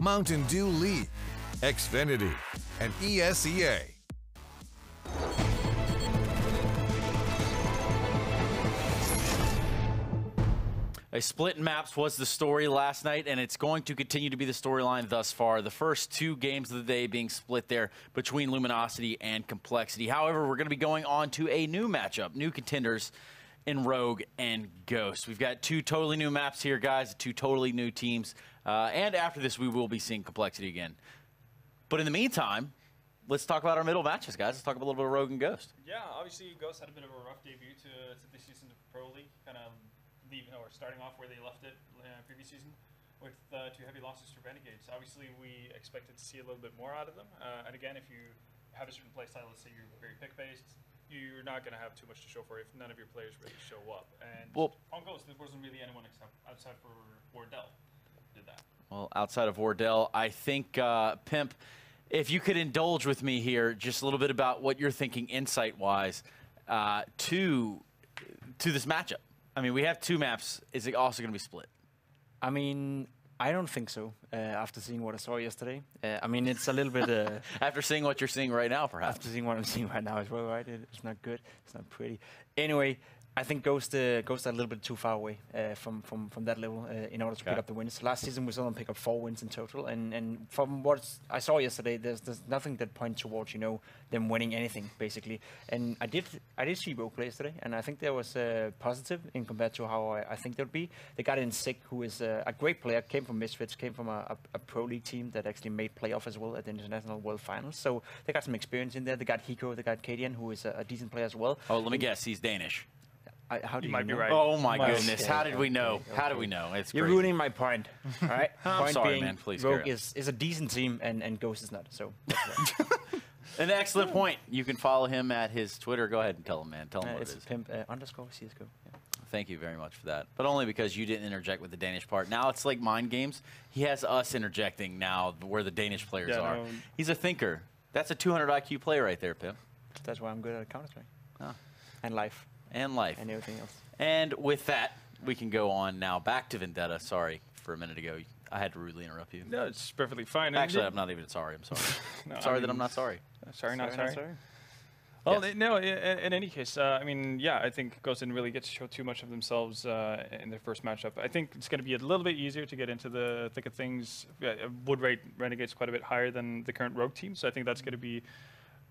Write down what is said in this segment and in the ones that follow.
Mountain Dew League, Xfinity, and ESEA. A split in maps was the story last night, and it's going to continue to be the storyline thus far. The first two games of the day being split there between Luminosity and Complexity. However, we're going to be going on to a new matchup, new contenders in Rogue and Ghost. We've got two totally new maps here, guys, two totally new teams. And after this, we will be seeing Complexity again. But in the meantime, let's talk about our middle matches, guys. Let's talk a little bit of Rogue and Ghost. Yeah, obviously, Ghost had a bit of a rough debut to this season of Pro League, kind of starting off where they left it previous season with 2 heavy losses to Renegades. Obviously, we expected to see a little bit more out of them. And again, if you have a certain playstyle, let's say you're very pick-based, you're not going to have too much to show for it if none of your players really show up. And on Ghost, there wasn't really anyone except outside for Wardell did that. Well, outside of Wardell, I think, Pimp, if you could indulge with me here, just a little bit about what you're thinking insight-wise to this matchup. I mean, we have 2 maps. Is it also going to be split? I mean, I don't think so, after seeing what I saw yesterday. I mean, it's a little bit... after seeing what you're seeing right now, perhaps. After seeing what I'm seeing right now as well, right? It's not good. It's not pretty. Anyway, I think Ghost are a little bit too far away from that level in order to pick up the wins. Last season, we saw them pick up 4 wins in total, and from what I saw yesterday, there's nothing that points towards them winning anything basically. And I did see Rogue play yesterday, and I think there was positive in compared to how I think they would be. They got in Sick, who is a great player, came from Misfits, came from a Pro League team that actually made playoff as well at the International World Finals. So they got some experience in there. They got Hiko, they got Kadian, who is a decent player as well. Oh, let me guess, he's Danish. How do you might know? be right. Oh my goodness! How did we know? Okay. How did we know? It's You're crazy. ruining my point. All right. I'm Point sorry, being, man. Please. Rogue is a decent team, and Ghost is not. So. That's right. An excellent point. You can follow him at his Twitter. Go ahead and tell him, man. Tell him what it is. It's pimp _CSGO. Yeah. Thank you very much for that. But only because you didn't interject with the Danish part. Now it's like mind games. He has us interjecting now where the Danish players are. No. He's a thinker. That's a 200 IQ player right there, Pim. That's why I'm good at Counter-Strike. Huh. And life. And life. And everything else. And with that, we can go on now back to Vendetta. Sorry for a minute ago. I had to rudely interrupt you. No, it's perfectly fine. Actually, I'm not even sorry. I'm sorry. No, sorry that I'm not sorry. Sorry, not sorry. Well, yes. No, in any case, I mean, yeah, I think Ghost didn't really get to show too much of themselves in their first matchup. I think it's going to be a little bit easier to get into the thick of things. Would rate Renegades quite a bit higher than the current Rogue team, so I think that's going to be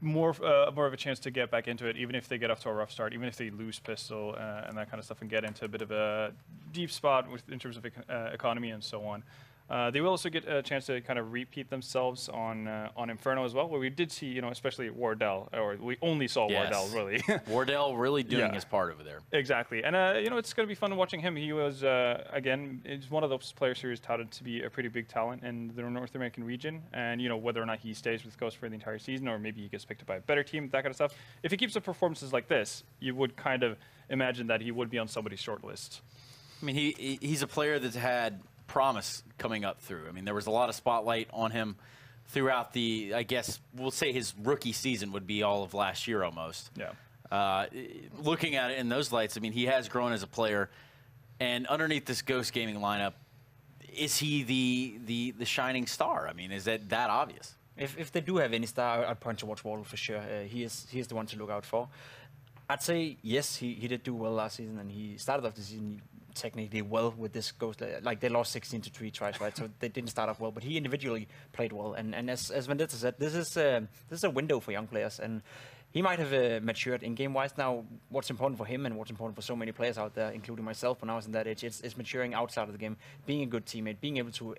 more of a chance to get back into it, even if they get off to a rough start, even if they lose Pistol and that kind of stuff and get into a bit of a deep spot in terms of economy and so on. They will also get a chance to kind of repeat themselves on Inferno as well, where we did see, especially Wardell, or we only saw Wardell, really. Wardell really doing his part over there. Exactly. And, it's going to be fun watching him. He was, again, he's one of those players who is touted to be a pretty big talent in the North American region. And, whether or not he stays with Ghost for the entire season, or maybe he gets picked up by a better team, that kind of stuff. If he keeps up performances like this, you would kind of imagine that he would be on somebody's short list. I mean, he's a player that's had promise coming up through. I mean, there was a lot of spotlight on him throughout the, I guess, we'll say his rookie season would be all of last year almost. Yeah. Looking at it in those lights, I mean, he has grown as a player. And underneath this Ghost Gaming lineup, is he the shining star? I mean, is that obvious? If they do have any star, I'd point towards Wardell for sure. He is the one to look out for. I'd say, yes, he did do well last season, and he started off the season technically well with this Ghost. Like, they lost 16-3 twice, right? So they didn't start off well, but he individually played well. And as Vendetta said, this is a window for young players, and he might have matured in game-wise. Now, what's important for him and what's important for so many players out there, including myself when I was in that age, is maturing outside of the game, being a good teammate, being able to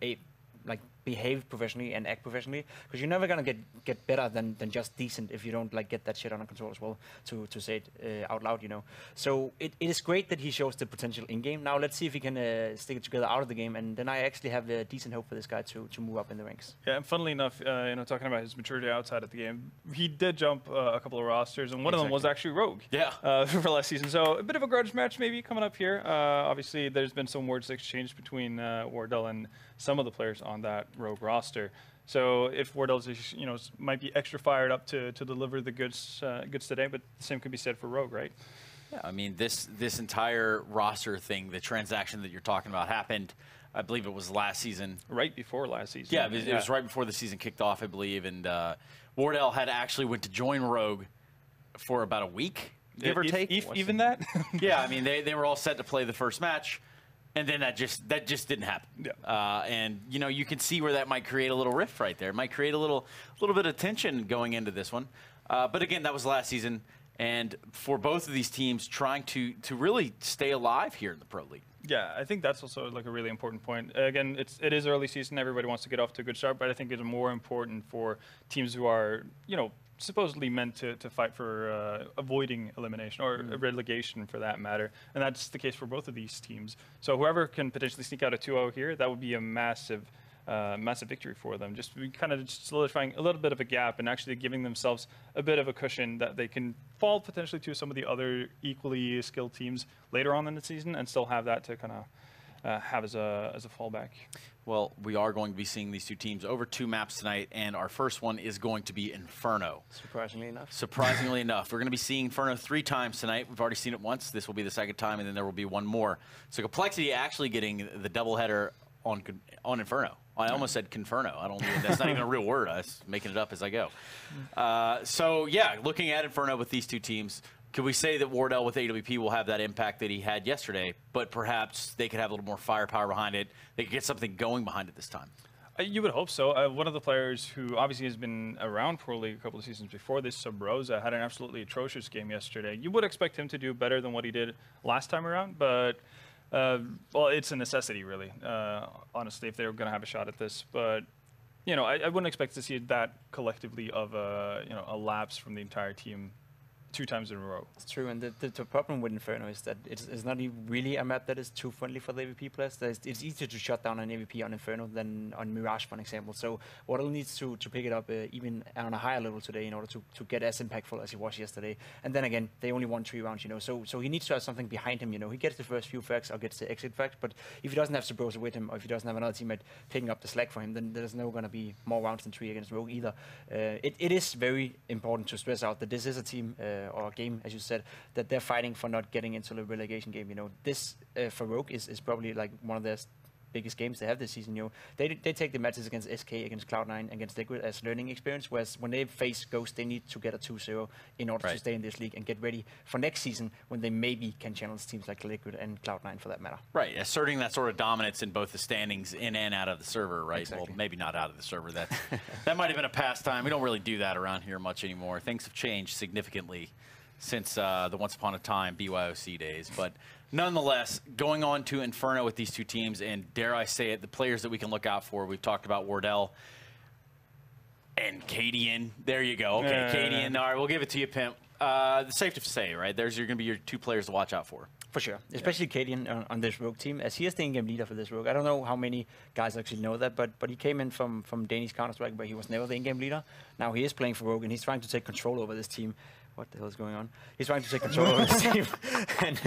behave professionally and act professionally, because you're never gonna get better than just decent if you don't get that shit under control as well, to say it out loud, So it is great that he shows the potential in game. Now let's see if he can stick it together out of the game, and then I actually have a decent hope for this guy to move up in the ranks. Yeah, and funnily enough, talking about his maturity outside of the game, he did jump a couple of rosters, and one of them was actually Rogue. Yeah. For last season, so a bit of a grudge match maybe coming up here. Obviously, there's been some words exchanged between Wardell and some of the players on that Rogue roster. So if Wardell's, might be extra fired up to deliver the goods today, but the same could be said for Rogue, right? Yeah, I mean, this entire roster thing, the transaction that you're talking about, happened I believe it was last season. Right before last season. Yeah, it was right before the season kicked off, I believe. And Wardell had actually went to join Rogue for about a week, give or take. Even that? Yeah, I mean, they were all set to play the first match. And then that just didn't happen. Yeah. And you can see where that might create a little rift right there. It might create a little bit of tension going into this one. But again, that was last season, and for both of these teams, trying to really stay alive here in the Pro League. Yeah, I think that's also like a really important point. Again, it is early season. Everybody wants to get off to a good start, but I think it's more important for teams who are supposedly meant to fight for avoiding elimination or relegation for that matter. And that's the case for both of these teams. So whoever can potentially sneak out a 2-0 here, that would be a massive victory for them. Just kind of solidifying a little bit of a gap and actually giving themselves a bit of a cushion that they can fall potentially to some of the other equally skilled teams later on in the season and still have that to kind of have as a fallback. Well, we are going to be seeing these two teams over 2 maps tonight, and our first one is going to be Inferno. Surprisingly enough. Surprisingly enough. We're going to be seeing Inferno 3 times tonight. We've already seen it once. This will be the second time, and then there will be one more. So Complexity actually getting the doubleheader on Inferno. I almost said Conferno. That's not even a real word. I was making it up as I go. So, yeah, looking at Inferno with these two teams, could we say that Wardell with AWP will have that impact that he had yesterday, but perhaps they could have a little more firepower behind it? They could get something going behind it this time. You would hope so. One of the players who obviously has been around Pro League a couple of seasons before this, Subrosa, had an absolutely atrocious game yesterday. You would expect him to do better than what he did last time around, but well, it's a necessity, really, honestly, if they were going to have a shot at this. But, I wouldn't expect to see that collectively of a lapse from the entire team 2 times in a row. It's true, and the problem with Inferno is that it's not really a map that is too friendly for the AVP players. It's easier to shut down an AVP on Inferno than on Mirage, for example. So Wardell needs to pick it up even on a higher level today in order to get as impactful as he was yesterday. And then again, they only won 3 rounds, so he needs to have something behind him. He gets the first few frags or gets the exit frags, but if he doesn't have Subrosa with him, or if he doesn't have another teammate picking up the slack for him, then there's no going to be more rounds than 3 against Rogue either. It is very important to stress out that this is a team or a game, as you said, that they're fighting for not getting into the relegation game. This for Rogue is probably like one of their biggest games they have this season. They take the matches against SK, against Cloud9, against Liquid as learning experience, whereas when they face Ghost, they need to get a 2-0 in order to stay in this league and get ready for next season when they maybe can challenge teams like Liquid and Cloud9 for that matter. Right, asserting that sort of dominance in both the standings in and out of the server, right? Exactly. Well, maybe not out of the server. That might have been a pastime. We don't really do that around here much anymore. Things have changed significantly since the Once Upon a Time BYOC days. But nonetheless, going on to Inferno with these two teams, and dare I say it, the players that we can look out for. We've talked about Wardell and Cadian. There you go. Okay, Cadian. All right, we'll give it to you, Pimp. It's safe to say, right? There's going to be your 2 players to watch out for. For sure, especially Cadian on this Rogue team, as he is the in-game leader for this Rogue. I don't know how many guys actually know that, but he came in from Danish Counter-Strike, where he was never the in-game leader. Now he is playing for Rogue, and he's trying to take control over this team. What the hell is going on? He's trying to take control over this team, and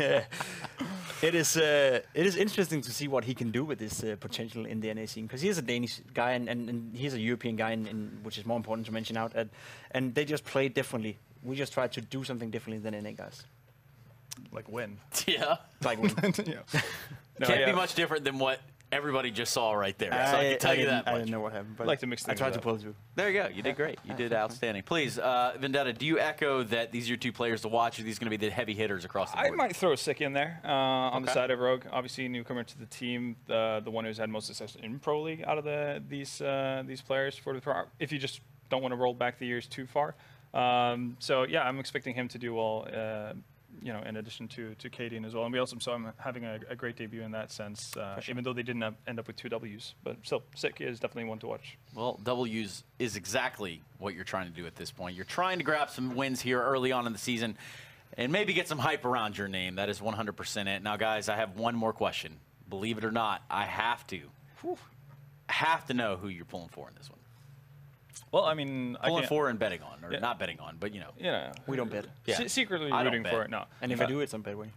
it is interesting to see what he can do with this potential in the NA scene, because he is a Danish guy and he's a European guy, which is more important to mention out. And they just play differently. We just try to do something differently than NA guys. Like win. Yeah. Like win. Can't be much different than what everybody just saw right there. So I can tell you that much. I didn't know what happened, but I like to mix things I tried up. to pull through. There you go. You did great. You did outstanding. Please, Vendetta, do you echo that these are your 2 players to watch? Are these going to be the heavy hitters across the board? I might throw a Sick in there on the side of Rogue. Obviously, newcomer to the team, the one who's had most success in Pro League out of these players. If you just don't want to roll back the years too far. So, yeah, I'm expecting him to do well, in addition to Cadian as well. And we also saw him having a great debut in that sense, even though they didn't end up with 2 Ws. But still, Sick is definitely one to watch. Well, W's is exactly what you're trying to do at this point. You're trying to grab some wins here early on in the season and maybe get some hype around your name. That is 100% it. Now, guys, I have one more question. Believe it or not, I have to know who you're pulling for in this one. Well, I mean, pulling for and betting on, or not betting on, but Yeah, we don't bet. Yeah. Secretly I don't rooting bet. for it. No, And if I do, it's on Bedway.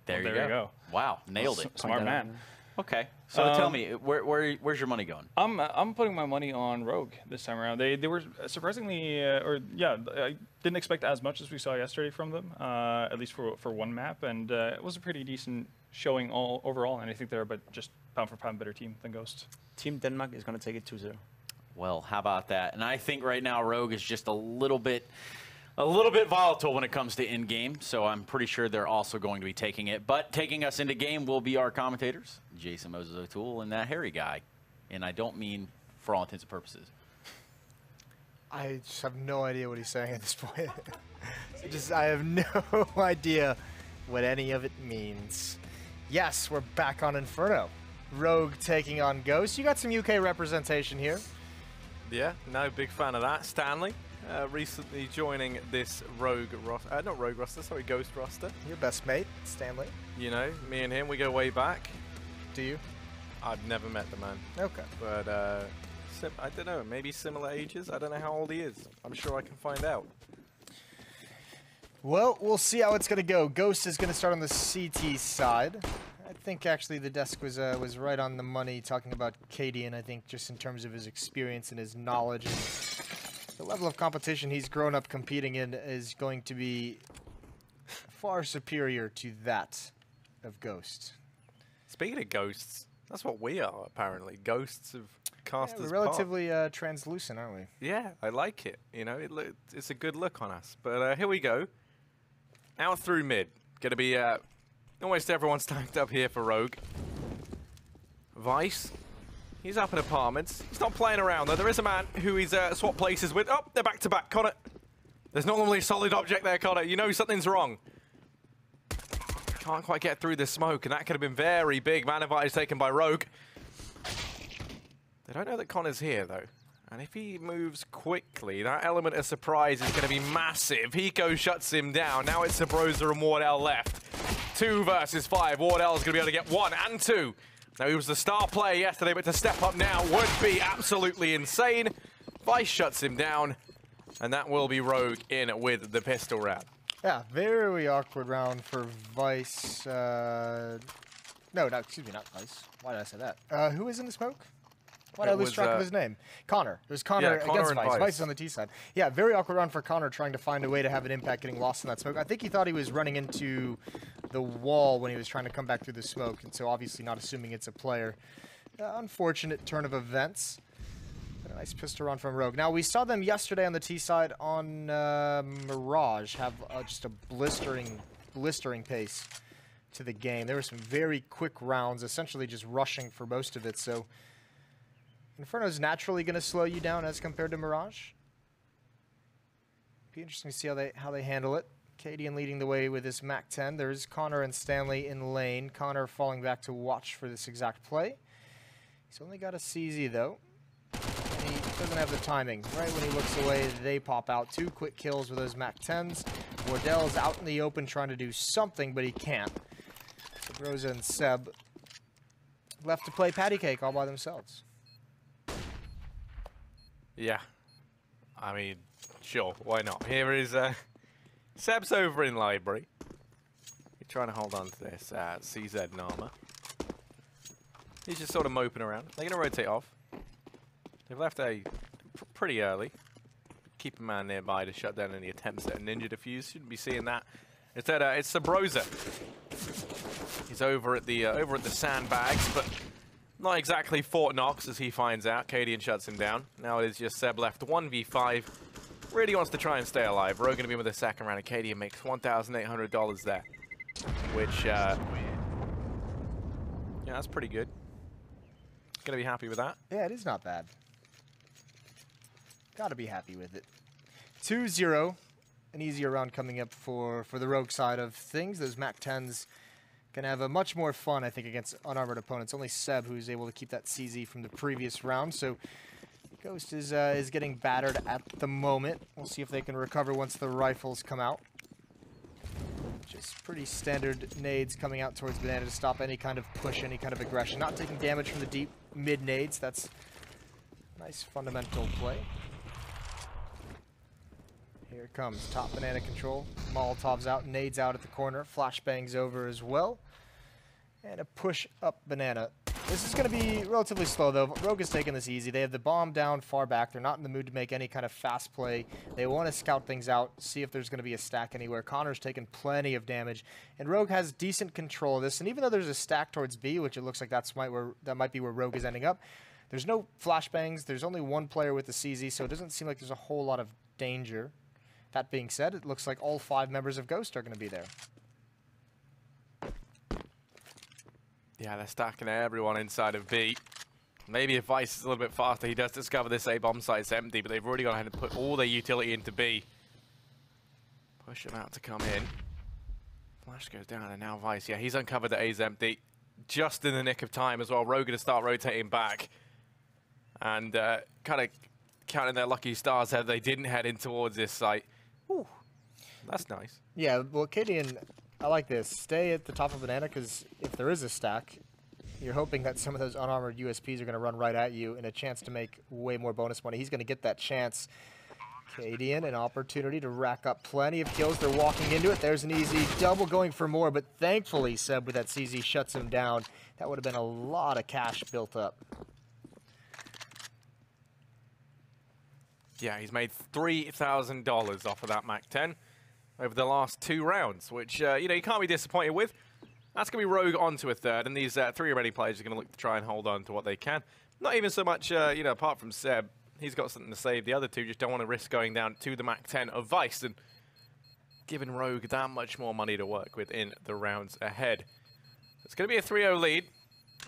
There you go. Wow, nailed it. Smart man. Okay, so tell me, where's your money going? I'm putting my money on Rogue this time around. They were surprisingly, I didn't expect as much as we saw yesterday from them, at least for one map, and it was a pretty decent showing overall. And I think they're about just pound for pound better team than Ghost. Team Denmark is going to take it 2-0. Well, how about that? And I think right now Rogue is just a little bit volatile when it comes to in-game, so I'm pretty sure they're also going to be taking it. But taking us into game will be our commentators, Jason Moses O'Toole and that hairy guy. And I don't mean for all intents and purposes. I just have no idea what he's saying at this point. I have no idea what any of it means. Yes, we're back on Inferno. Rogue taking on Ghost. You got some UK representation here. Yeah, no, big fan of that. Stanley, recently joining this Rogue roster, not Rogue roster, sorry, Ghost roster. Your best mate, Stanley. You know, me and him, we go way back. Do you? I've never met the man. Okay. But, I don't know, maybe similar ages. I don't know how old he is. I'm sure I can find out. Well, we'll see how it's going to go. Ghost is going to start on the CT side. I think actually the desk was right on the money talking about Katie, and I think just in terms of his experience and his knowledge and the level of competition he's grown up competing in is going to be far superior to that of Ghost. Speaking of ghosts, that's what we are, apparently. Ghosts of casters. We're relatively translucent, aren't we? Yeah, I like it. You know, it's a good look on us. But here we go. Out through mid. Going to be almost everyone stacked up here for Rogue. Vice. He's up in apartments. He's not playing around, though. There is a man who he's swapped places with. Oh, they're back-to-back. Connor. There's not normally a solid object there, Connor. You know something's wrong. Can't quite get through the smoke, and that could have been very big. Man advantage taken by Rogue. They don't know that Connor's here, though. And if he moves quickly, that element of surprise is going to be massive. Hiko shuts him down. Now it's Sabrosa and Wardell left. 2 versus 5. Wardell's going to be able to get 1 and 2. Now, he was the star player yesterday, but to step up now would be absolutely insane. Vice shuts him down, and that will be Rogue in with the pistol round. Yeah, very awkward round for Vice. No, excuse me, not Vice. Why did I say that? Who is in the smoke? Why did I lose track of his name? Connor. It was Connor, against Vice. Vice is on the T side. Yeah, very awkward round for Connor trying to find a way to have an impact getting lost in that smoke. I think he thought he was running into the wall when he was trying to come back through the smoke, and so obviously not assuming it's a player. Unfortunate turn of events. But a nice pistol round from Rogue. Now, we saw them yesterday on the T side on Mirage have just a blistering pace to the game. There were some very quick rounds, essentially just rushing for most of it, so Inferno's naturally going to slow you down as compared to Mirage. Be interesting to see how they handle it. Cadian leading the way with his MAC-10. There's Connor and Stanley in lane. Connor falling back to watch for this exact play. He's only got a CZ, though. And he doesn't have the timing. Right when he looks away, they pop out. 2 quick kills with those MAC-10s. Wardell's out in the open trying to do something, but he can't. So Rosa and Seb left to play patty cake all by themselves. Yeah. I mean, sure, why not? Here is Seb's over in library. He's trying to hold on to this CZ Nama. He's just sort of moping around. They're going to rotate off. They've left pretty early. Keep a man nearby to shut down any attempts at a ninja defuse. Shouldn't be seeing that. Instead, it's Sabrosa. He's over at the sandbags, but not exactly Fort Knox, as he finds out. Cadian shuts him down. Now it is just Seb left 1v5. Really wants to try and stay alive. Rogue going to be with a second round, and Cadian makes $1,800 there. Which, yeah, that's pretty good. Going to be happy with that. Yeah, it is not bad. Got to be happy with it. 2-0. An easier round coming up for the Rogue side of things. Those MAC-10s going to have a much more fun, I think, against unarmored opponents. Only Seb who's able to keep that CZ from the previous round. So Ghost is getting battered at the moment. We'll see if they can recover once the rifles come out. Just pretty standard nades coming out towards Banana to stop any kind of push, any kind of aggression. Not taking damage from the deep mid nades. That's a nice fundamental play. Here it comes, top Banana control. Molotov's out, nades out at the corner. Flashbangs over as well. And a push up Banana. This is going to be relatively slow, though. Rogue is taking this easy. They have the bomb down far back. They're not in the mood to make any kind of fast play. They want to scout things out, see if there's going to be a stack anywhere. Connor's taken plenty of damage, and Rogue has decent control of this. And even though there's a stack towards B, which it looks like that might be where Rogue is ending up, there's no flashbangs. There's only one player with the CZ, so it doesn't seem like there's a whole lot of danger. That being said, it looks like all 5 members of Ghost are going to be there. Yeah, they're stacking everyone inside of B. Maybe if Vice is a little bit faster, he does discover this A bomb site's empty, but they've already gone ahead and put all their utility into B. Push him out to come in. Flash goes down, and now Vice, yeah, he's uncovered that A's empty. Just in the nick of time as well. Rogue going to start rotating back. And kind of counting their lucky stars that they didn't head in towards this site. Ooh, that's nice. Yeah, well, Cadian, I like this. Stay at the top of Banana, because if there is a stack, you're hoping that some of those unarmored USPs are going to run right at you and a chance to make way more bonus money. He's going to get that chance. Cadian, an opportunity to rack up plenty of kills. They're walking into it. There's an easy double going for more, but thankfully Seb with that CZ shuts him down. That would have been a lot of cash built up. Yeah, he's made $3,000 off of that MAC-10 over the last 2 rounds, which, you know, you can't be disappointed with. That's going to be Rogue onto a third, and these 3 ready players are going to look to try and hold on to what they can. Not even so much, you know, apart from Seb. He's got something to save. The other 2 just don't want to risk going down to the MAC-10 of Vice and giving Rogue that much more money to work with in the rounds ahead. It's going to be a 3-0 lead.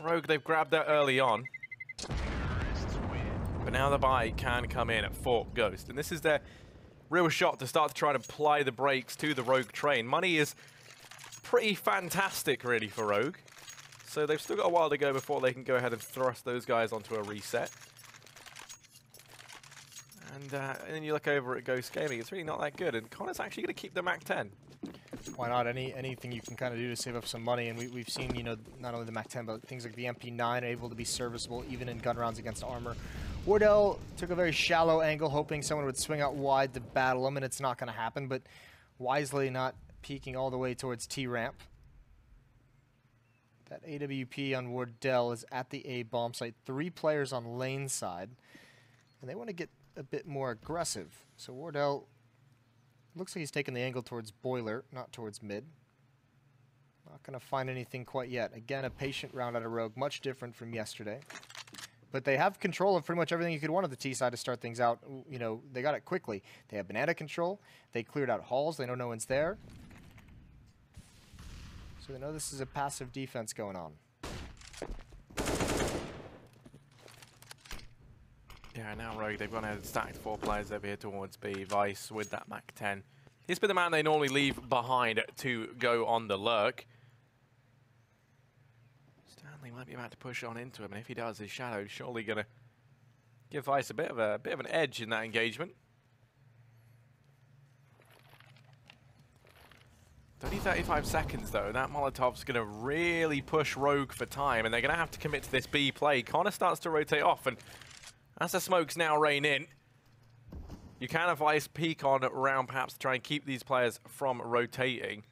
Rogue, they've grabbed that early on. But now the buy can come in at Fort Ghost. And this is their real shot to start to try to apply the brakes to the Rogue train. Money is pretty fantastic, really, for Rogue. So they've still got a while to go before they can go ahead and thrust those guys onto a reset. And then you look over at Ghost Gaming, it's really not that good. And Connor's actually going to keep the MAC-10. Why not? Anything you can kind of do to save up some money. And we've seen, you know, not only the MAC-10, but things like the MP9 are able to be serviceable even in gun rounds against armor. Wardell took a very shallow angle, hoping someone would swing out wide to battle him, and it's not going to happen, but wisely not peeking all the way towards T-ramp. That AWP on Wardell is at the A bomb site. 3 players on lane side, and they want to get a bit more aggressive. So Wardell looks like he's taking the angle towards Boiler, not towards mid. Not going to find anything quite yet. Again, a patient round out of Rogue, much different from yesterday. But they have control of pretty much everything you could want at the T side to start things out. You know, they got it quickly. They have banana control. They cleared out halls. They know no one's there. So they know this is a passive defense going on. Yeah, now Rogue, they've gone ahead and stacked 4 players over here towards B. Vice with that MAC-10. He's been the man they normally leave behind to go on the lurk. Stanley might be about to push on into him, and if he does, his Shadow's surely going to give Vice a bit of an edge in that engagement. It's only 35 seconds, though. That Molotov's going to really push Rogue for time, and they're going to have to commit to this B play. Connor starts to rotate off, and as the smokes now rain in, you can advise peek on around perhaps to try and keep these players from rotating.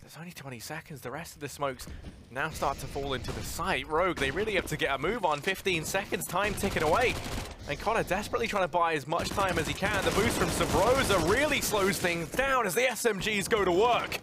There's only 20 seconds. The rest of the smokes now start to fall into the site. Rogue, they really have to get a move on. 15 seconds, time ticking away. And Connor desperately trying to buy as much time as he can. The boost from Sabrosa really slows things down as the SMGs go to work.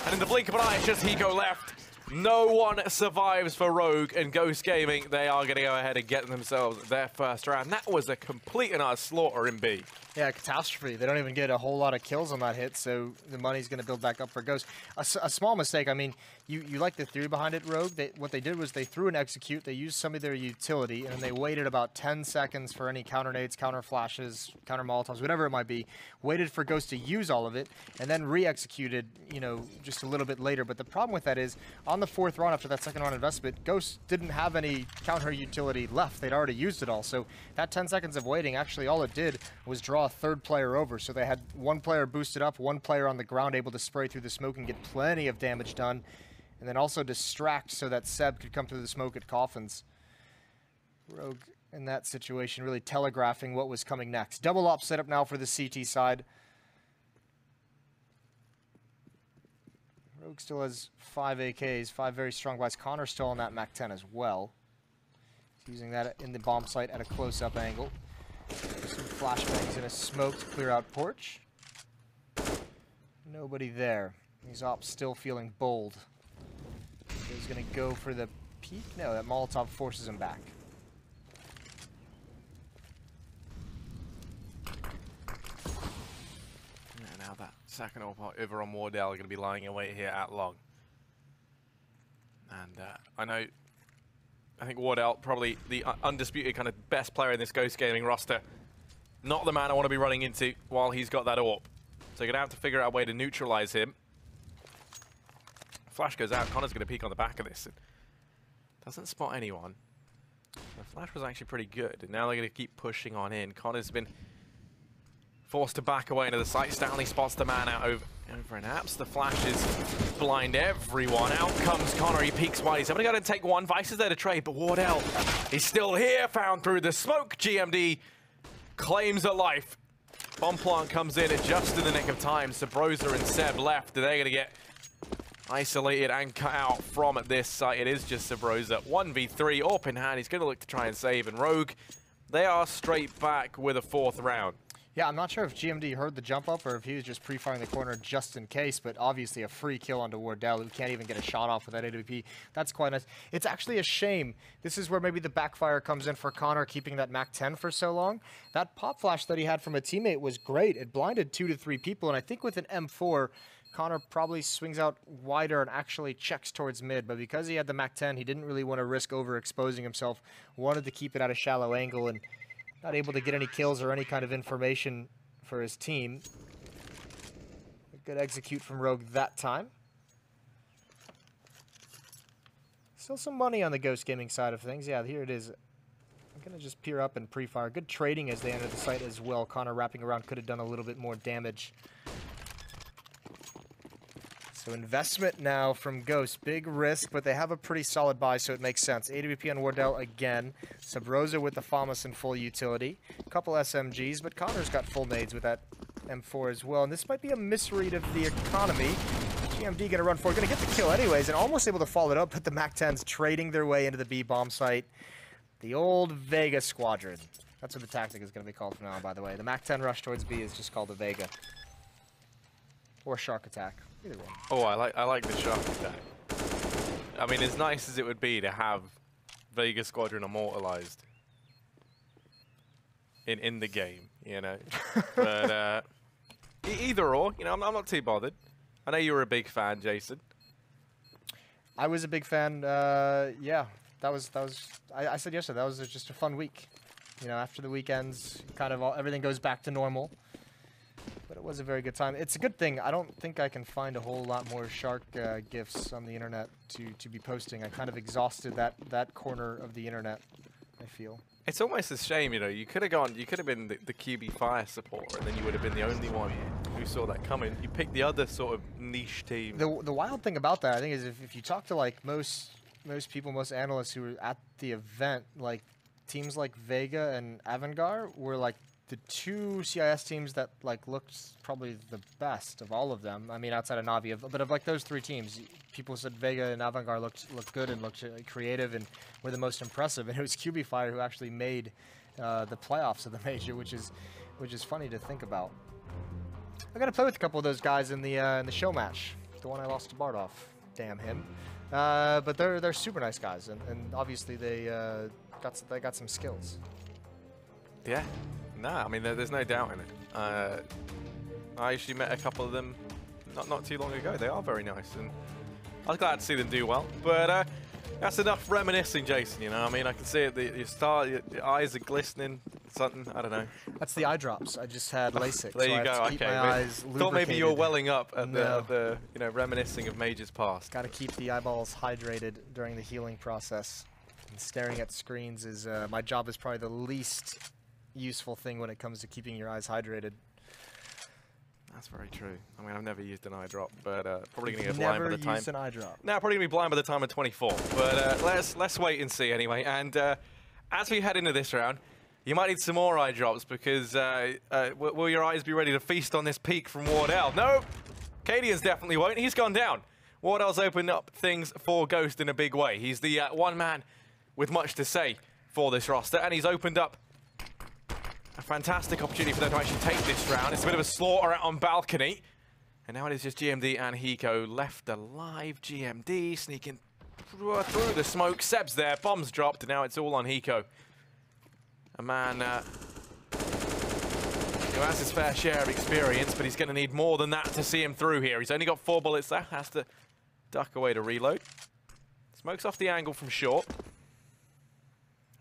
And in the blink of an eye, it's just Hiko left. No one survives for Rogue and Ghost Gaming. They are going to go ahead and get themselves their first round. That was a complete and utter slaughter in B. Yeah, catastrophe. They don't even get a whole lot of kills on that hit, so the money's going to build back up for Ghost. A small mistake. I mean, you like the theory behind it, Rogue. What they did was they threw an execute, they used some of their utility, and then they waited about 10 seconds for any counter nades, counter flashes, counter molotovs, whatever it might be, waited for Ghost to use all of it, and then re-executed, you know, just a little bit later. But the problem with that is, on the 4th round after that 2nd round investment, Ghost didn't have any counter utility left. They'd already used it all. So that 10 seconds of waiting, actually all it did was draw a 3rd player over. So they had 1 player boosted up, 1 player on the ground able to spray through the smoke and get plenty of damage done. And then also distract so that Seb could come through the smoke at Coffins. Rogue in that situation really telegraphing what was coming next. Double op setup now for the CT side. Rogue still has 5 AKs, 5 very strong buys. Connor still on that MAC-10 as well. Using that in the bomb site at a close-up angle. Some flashbangs in a smoke to clear out porch. Nobody there. These ops still feeling bold. He's going to go for the peek. No, that Molotov forces him back. Yeah, now that second over on Wardell are going to be lying in wait here at long. And I think Wardell, probably the undisputed kind of best player in this Ghost Gaming roster. Not the man I want to be running into while he's got that AWP. So you're going to have to figure out a way to neutralize him. Flash goes out. Connor's going to peek on the back of this. And doesn't spot anyone. The flash was actually pretty good. And now they're going to keep pushing on in. Connor's been forced to back away into the site. Stanley spots the man out over in apps. The flashes blind everyone. Out comes Connor. He peeks wide. He's only got to take one. Vice is there to trade, but Wardell is still here. Found through the smoke. GMD claims a life. Bomb plant comes in at just in the nick of time. Sabrosa and Seb left. They're going to get isolated and cut out from this site. It is just Sabrosa. 1v3, AWP in hand. He's going to look to try and save. And Rogue, they are straight back with a 4th round. Yeah, I'm not sure if GMD heard the jump up or if he was just pre-firing the corner just in case, but obviously a free kill onto Wardell, who can't even get a shot off with that AWP. That's quite nice. It's actually a shame. This is where maybe the backfire comes in for Connor, keeping that MAC-10 for so long. That pop flash that he had from a teammate was great. It blinded 2 to 3 people, and I think with an M4, Connor probably swings out wider and actually checks towards mid, but because he had the MAC-10, he didn't really want to risk overexposing himself, wanted to keep it at a shallow angle, and not able to get any kills or any kind of information for his team. A good execute from Rogue that time. Still some money on the Ghost Gaming side of things. Yeah, here it is. I'm going to just peer up and pre-fire. Good trading as they enter the site as well. Connor wrapping around could have done a little bit more damage. So investment now from Ghost. Big risk, but they have a pretty solid buy, so it makes sense. AWP on Wardell again. Sabrosa with the FAMAS in full utility. A couple SMGs, but Connor's got full nades with that M4 as well. And this might be a misread of the economy. GMD going to run forward. Going to get the kill anyways, and almost able to follow it up, but the MAC-10s trading their way into the B bomb site. The old Vega squadron. That's what the tactic is going to be called from now on, by the way. The MAC-10 rush towards B is just called the Vega. Or Shark Attack. Either one. Oh, I like the Shark Attack. I mean, as nice as it would be to have Vega Squadron immortalized in the game, you know. But either or, you know, I'm not too bothered. I know you were a big fan, Jason. I was a big fan. Yeah, that was. I said yesterday that was just a fun week. You know, after the weekends, kind of everything goes back to normal. But it was a very good time. It's a good thing. I don't think I can find a whole lot more Shark GIFs on the internet to be posting. I kind of exhausted that corner of the internet, I feel. It's almost a shame, you know. You could have been the QB Fire supporter, and then you would have been the only one who saw that coming. You picked the other sort of niche team. The wild thing about that, I think, is if you talk to like most people, most analysts who were at the event, like teams like Vega and Avangard were like the 2 CIS teams that like looked probably the best of all of them. I mean, outside of Navi, but of like those 3 teams, people said Vega and Avangard looked good and looked creative and were the most impressive. And it was QB Fire who actually made the playoffs of the major, which is funny to think about. I got to play with a couple of those guys in the show match, the one I lost to Bardolph. Damn him. But they're super nice guys, and obviously they got some skills. Yeah. No, I mean, there's no doubt in it. I actually met a couple of them not too long ago. They are very nice, and I was glad to see them do well. But that's enough reminiscing, Jason, you know? I mean, I can see it. Your eyes are glistening. Something, I don't know. That's the eye drops. I just had LASIK. There you go. Keep okay. my eyes thought maybe you were welling up at the you know, reminiscing of Major's past. Got to keep the eyeballs hydrated during the healing process. And staring at screens is my job is probably the least useful thing when it comes to keeping your eyes hydrated. That's very true. I mean, I've never used an eye drop, but probably going to get blind by the time. Never used an eye drop. No, probably going to be blind by the time of 24. But let's wait and see anyway. And as we head into this round, you might need some more eye drops because will your eyes be ready to feast on this peek from Wardell? No, Cadians definitely won't. He's gone down. Wardell's opened up things for Ghost in a big way. He's the one man with much to say for this roster, and he's opened up a fantastic opportunity for them to actually take this round. It's a bit of a slaughter out on balcony. And now it is just GMD and Hiko left alive. GMD sneaking through the smoke. Seb's there, bombs dropped, and now it's all on Hiko. A man who has his fair share of experience, but he's going to need more than that to see him through here. He's only got 4 bullets left, has to duck away to reload. Smokes off the angle from short.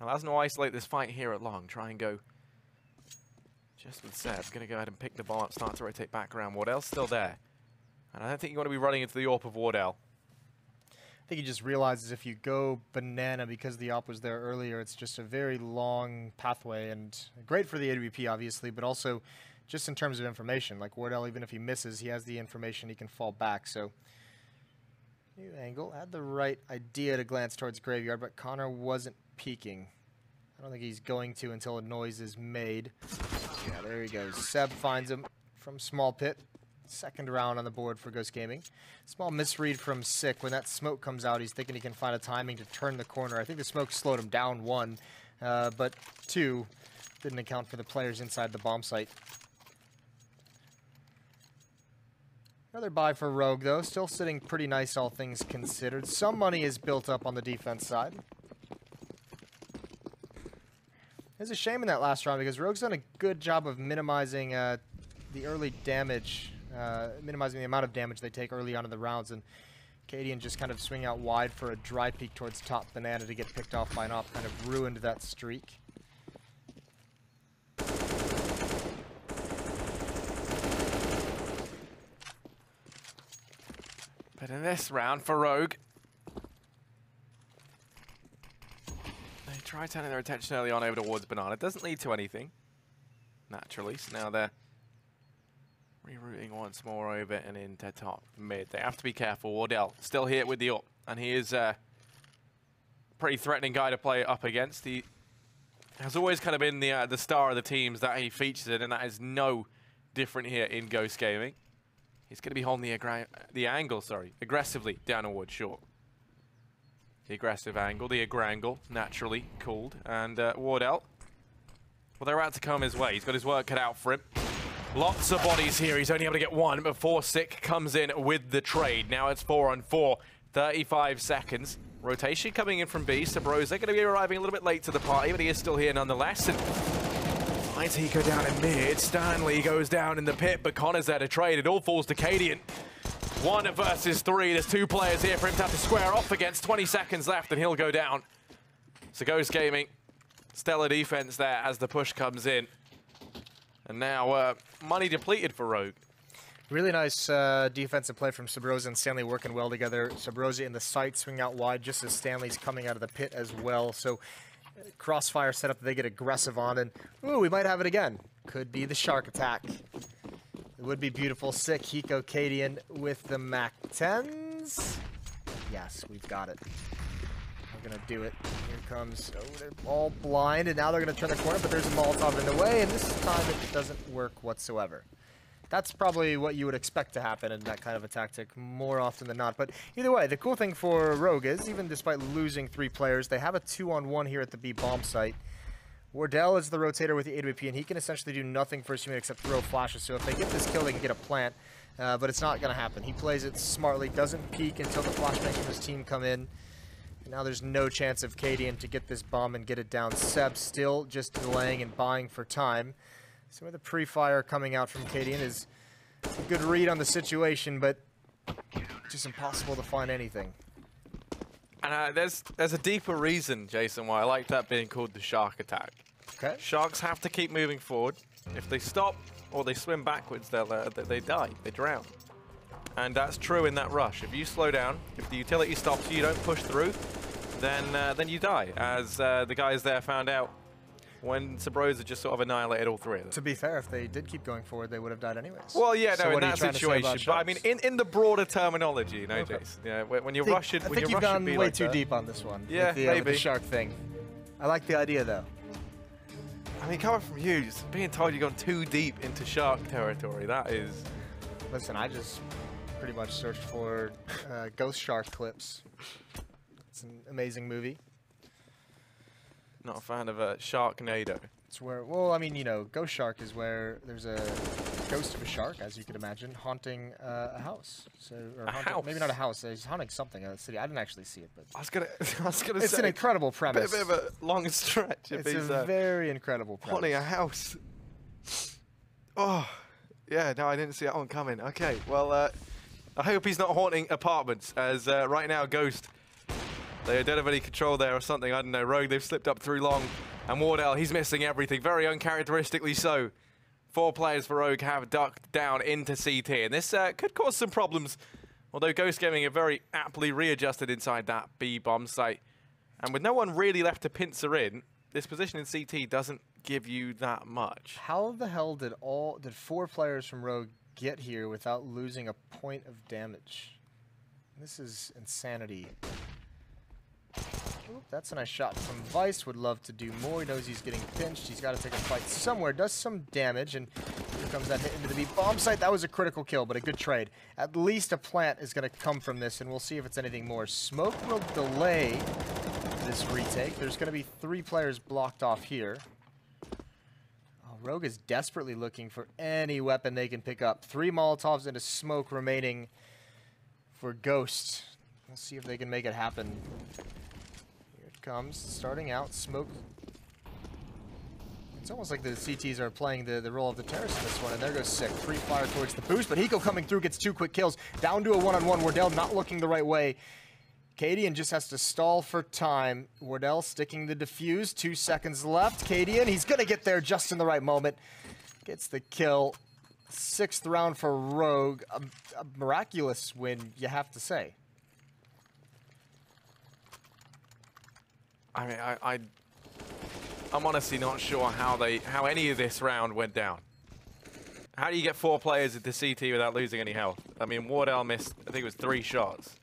Allows him to isolate this fight here at long. Try and go just with Seb. Going to go ahead and pick the bomb up, start to rotate back around. Wardell's still there. And I don't think you want to be running into the AWP of Wardell. I think he just realizes if you go banana because the AWP was there earlier, it's just a very long pathway, and great for the AWP, obviously, but also just in terms of information. Like Wardell, even if he misses, he has the information, he can fall back. So, new angle. Had the right idea to glance towards Graveyard, but Connor wasn't peeking. I don't think he's going to until a noise is made. Yeah, there he goes. Seb finds him from small pit. Second round on the board for Ghost Gaming. Small misread from Sick. When that smoke comes out, he's thinking he can find a timing to turn the corner. I think the smoke slowed him down 1, but 2 didn't account for the players inside the bomb site. Another buy for Rogue, though. Still sitting pretty nice, all things considered. Some money is built up on the defense side. It's a shame in that last round because Rogue's done a good job of minimizing the early damage, minimizing the amount of damage they take early on in the rounds, and Cadian just kind of swing out wide for a dry peek towards top banana to get picked off by an AWP, kind of ruined that streak. But in this round for Rogue, they try turning their attention early on over towards banana. It doesn't lead to anything, naturally, so now they're rerouting once more over and into top mid. They have to be careful. Wardell still here with the AWP, and he is a pretty threatening guy to play up against. He has always kind of been the star of the teams that he features in, and that is no different here in Ghost Gaming. He's going to be holding the angle, aggressively downward short. The aggressive angle, the agrangle, naturally called, and Wardell, well, they're about to come his way. He's got his work cut out for him. Lots of bodies here. He's only able to get 1 before Sick comes in with the trade. Now it's 4 on 4. 35 seconds. Rotation coming in from B. Sabrosa going to be arriving a little bit late to the party, but he is still here nonetheless. And finds Hiko down in mid. Stanley goes down in the pit, but Connor's there to trade. It all falls to Cadian. 1 versus 3. There's 2 players here for him to have to square off against. 20 seconds left, and he'll go down. So Ghost Gaming, stellar defense there as the push comes in. And now money depleted for Rogue. Really nice defensive play from Sabrosa and Stanley working well together. Sabrosa in the sight, swing out wide just as Stanley's coming out of the pit as well. So crossfire setup they get aggressive on, and ooh, we might have it again. Could be the shark attack. It would be beautiful. Sick, Hiko, Cadian with the MAC-10s. Yes, we've got it. We're gonna do it. Here comes, oh, they're all blind, and now they're gonna turn the corner, but there's a Molotov in the way, and this time it doesn't work whatsoever. That's probably what you would expect to happen in that kind of a tactic more often than not. But either way, the cool thing for Rogue is, even despite losing 3 players, they have a 2-on-1 here at the B bomb site. Wardell is the rotator with the AWP, and he can essentially do nothing for his teammate except throw flashes. So if they get this kill, they can get a plant, but it's not going to happen. He plays it smartly, doesn't peek until the flashbangs from his team come in. And now there's no chance of Cadian to get this bomb and get it down. Seb still just delaying and buying for time. So with the pre-fire coming out from Cadian is a good read on the situation, but just impossible to find anything. And there's a deeper reason, Jason, why I like that being called the shark attack. Okay. Sharks have to keep moving forward. If they stop or they swim backwards, they die, they drown. And that's true in that rush. If you slow down, if the utility stops you, you don't push through, then you die, as the guys there found out when Sabrosa just sort of annihilated all 3 of them. To be fair, if they did keep going forward, they would have died anyways. Well, yeah, so no, in in that situation. But I mean, in the broader terminology, you know, okay. Jason. Yeah, when you're rushing, I think you've gone way like too that. deep on this one. Yeah, with the shark thing. I like the idea though. I mean, coming from you, just being told you've gone too deep into shark territory, that is... Listen, I just pretty much searched for Ghost Shark clips. It's an amazing movie. Not a fan of a Sharknado. It's where, well, I mean, you know, Ghost Shark is where there's a ghost of a shark, as you could imagine, haunting a house. So, or A haunting, house? maybe not a house. He's haunting something in the city. I didn't actually see it, but I was gonna it's say an incredible premise. bit of a long stretch. If It's he's a very incredible haunting a premise. house. Oh, yeah. No, I didn't see that one coming. Okay, well, I hope he's not haunting apartments, as right now, Ghost, they don't have any control there or something. I don't know. Rogue, they've slipped up through long. And Wardell, he's missing everything, very uncharacteristically so. 4 players for Rogue have ducked down into CT, and this could cause some problems. Although Ghost Gaming are very aptly readjusted inside that B bomb site. And with no one really left to pincer in, this position in CT doesn't give you that much. How the hell did 4 players from Rogue get here without losing a point of damage? This is insanity. Oop, that's a nice shot from Vice. Would love to do more. He knows he's getting pinched. He's got to take a fight somewhere. Does some damage, and here comes that hit into the B bomb site. That was a critical kill, but a good trade. At least a plant is going to come from this, and we'll see if it's anything more. Smoke will delay this retake. There's going to be 3 players blocked off here. Oh, Rogue is desperately looking for any weapon they can pick up. 3 Molotovs and a smoke remaining for Ghost. We'll see if they can make it happen. Here it comes, starting out, smoke. It's almost like the CTs are playing the role of the terrorist in this one, and there goes Sick. Free fire towards the boost, but Hiko coming through, gets 2 quick kills. Down to a one-on-one, Wardell not looking the right way. Cadian just has to stall for time. Wardell sticking the defuse, 2 seconds left. Cadian, he's gonna get there just in the right moment. Gets the kill. 6th round for Rogue. A miraculous win, you have to say. I mean, I'm honestly not sure how any of this round went down. How do you get 4 players into CT without losing any health? I mean, Wardell missed, I think it was 3 shots,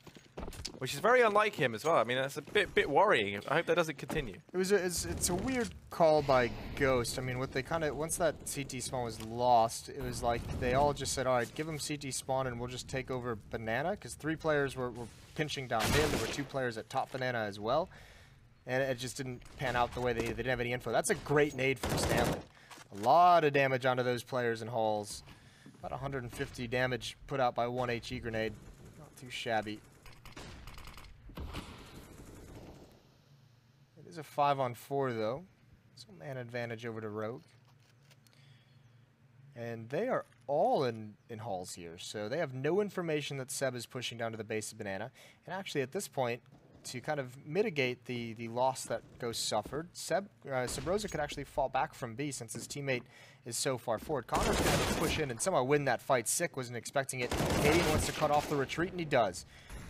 which is very unlike him as well. I mean, that's a bit worrying. I hope that doesn't continue. It's a weird call by Ghost. I mean, what they once that CT spawn was lost, it was like they all just said, all right, give them CT spawn and we'll just take over Banana, because 3 players were pinching down mid. There were 2 players at top Banana as well. And it just didn't pan out the way they didn't have any info. That's a great nade from Stanley. A lot of damage onto those players in halls. About 150 damage put out by 1 HE grenade. Not too shabby. It is a 5-on-4 though. So man advantage over to Rogue. And they are all in halls here. So they have no information that Seb is pushing down to the base of Banana. And actually at this point, to kind of mitigate the loss that Ghost suffered, Sabrosa could actually fall back from B since his teammate is so far forward. Connor's going to have to push in and somehow win that fight. Sick wasn't expecting it. Cadian wants to cut off the retreat, and he does.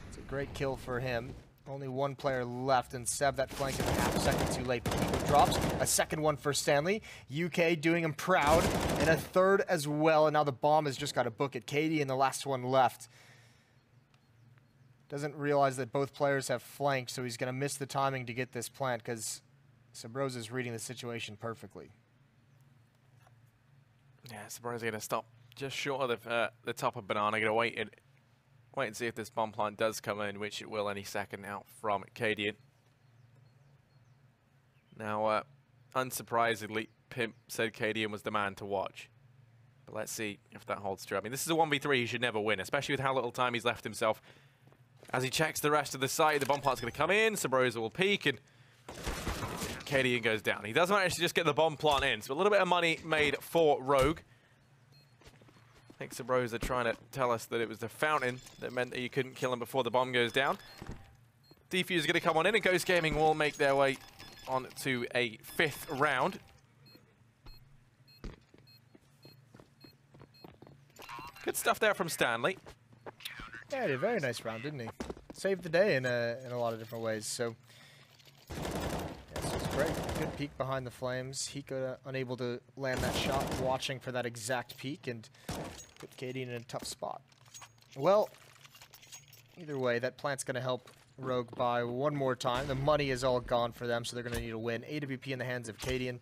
It's a great kill for him. Only 1 player left, and Seb, that flank is a half second too late. Pico drops. A second one for Stanley. UK doing him proud, and a 3rd as well, and now the bomb has just got to book it. Katie and the last one left. Doesn't realize that both players have flanked, so he's going to miss the timing to get this plant because Sabrosa is reading the situation perfectly. Yeah, Sabrosa's going to stop just short of the top of Banana. Going to wait and see if this bomb plant does come in, which it will any second now from Cadian. Now, unsurprisingly, Pimp said Cadian was the man to watch. But let's see if that holds true. I mean, this is a 1v3 he should never win, especially with how little time he's left himself. As he checks the rest of the site, the bomb plant's going to come in, Sabrosa will peek, and Cadian goes down. He does manage to just get the bomb plant in, so a little bit of money made for Rogue. I think Sabrosa trying to tell us that it was the fountain that meant that you couldn't kill him before the bomb goes down. Defuse is going to come on in, and Ghost Gaming will make their way on to a 5th round. Good stuff there from Stanley. Yeah, he did a very nice round, didn't he? Saved the day in a lot of different ways. So, yeah, this was great. Good peek behind the flames. Hiko unable to land that shot, watching for that exact peek, and put Katie in a tough spot. Well, either way, that plant's going to help Rogue by 1 more time. The money is all gone for them, so they're going to need a win. AWP in the hands of Cadian.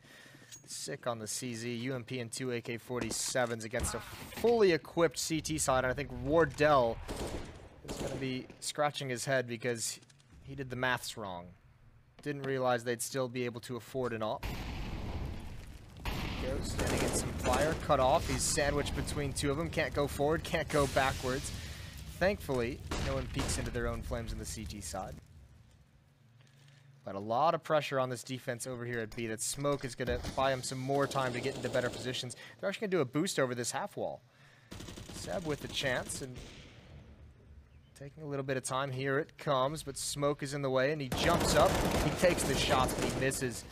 Sick on the CZ. UMP and 2 AK-47s against a fully equipped CT side. And I think Wardell is going to be scratching his head because he did the maths wrong. Didn't realize they'd still be able to afford an op. Goes, standing in some fire, cut off. He's sandwiched between two of them. Can't go forward, can't go backwards. Thankfully, no one peeks into their own flames on the CG side. But a lot of pressure on this defense over here at B. That smoke is going to buy him some more time to get into better positions. They're actually going to do a boost over this half wall. Seb with a chance and taking a little bit of time. Here it comes, but smoke is in the way and he jumps up. He takes the shots, but he misses.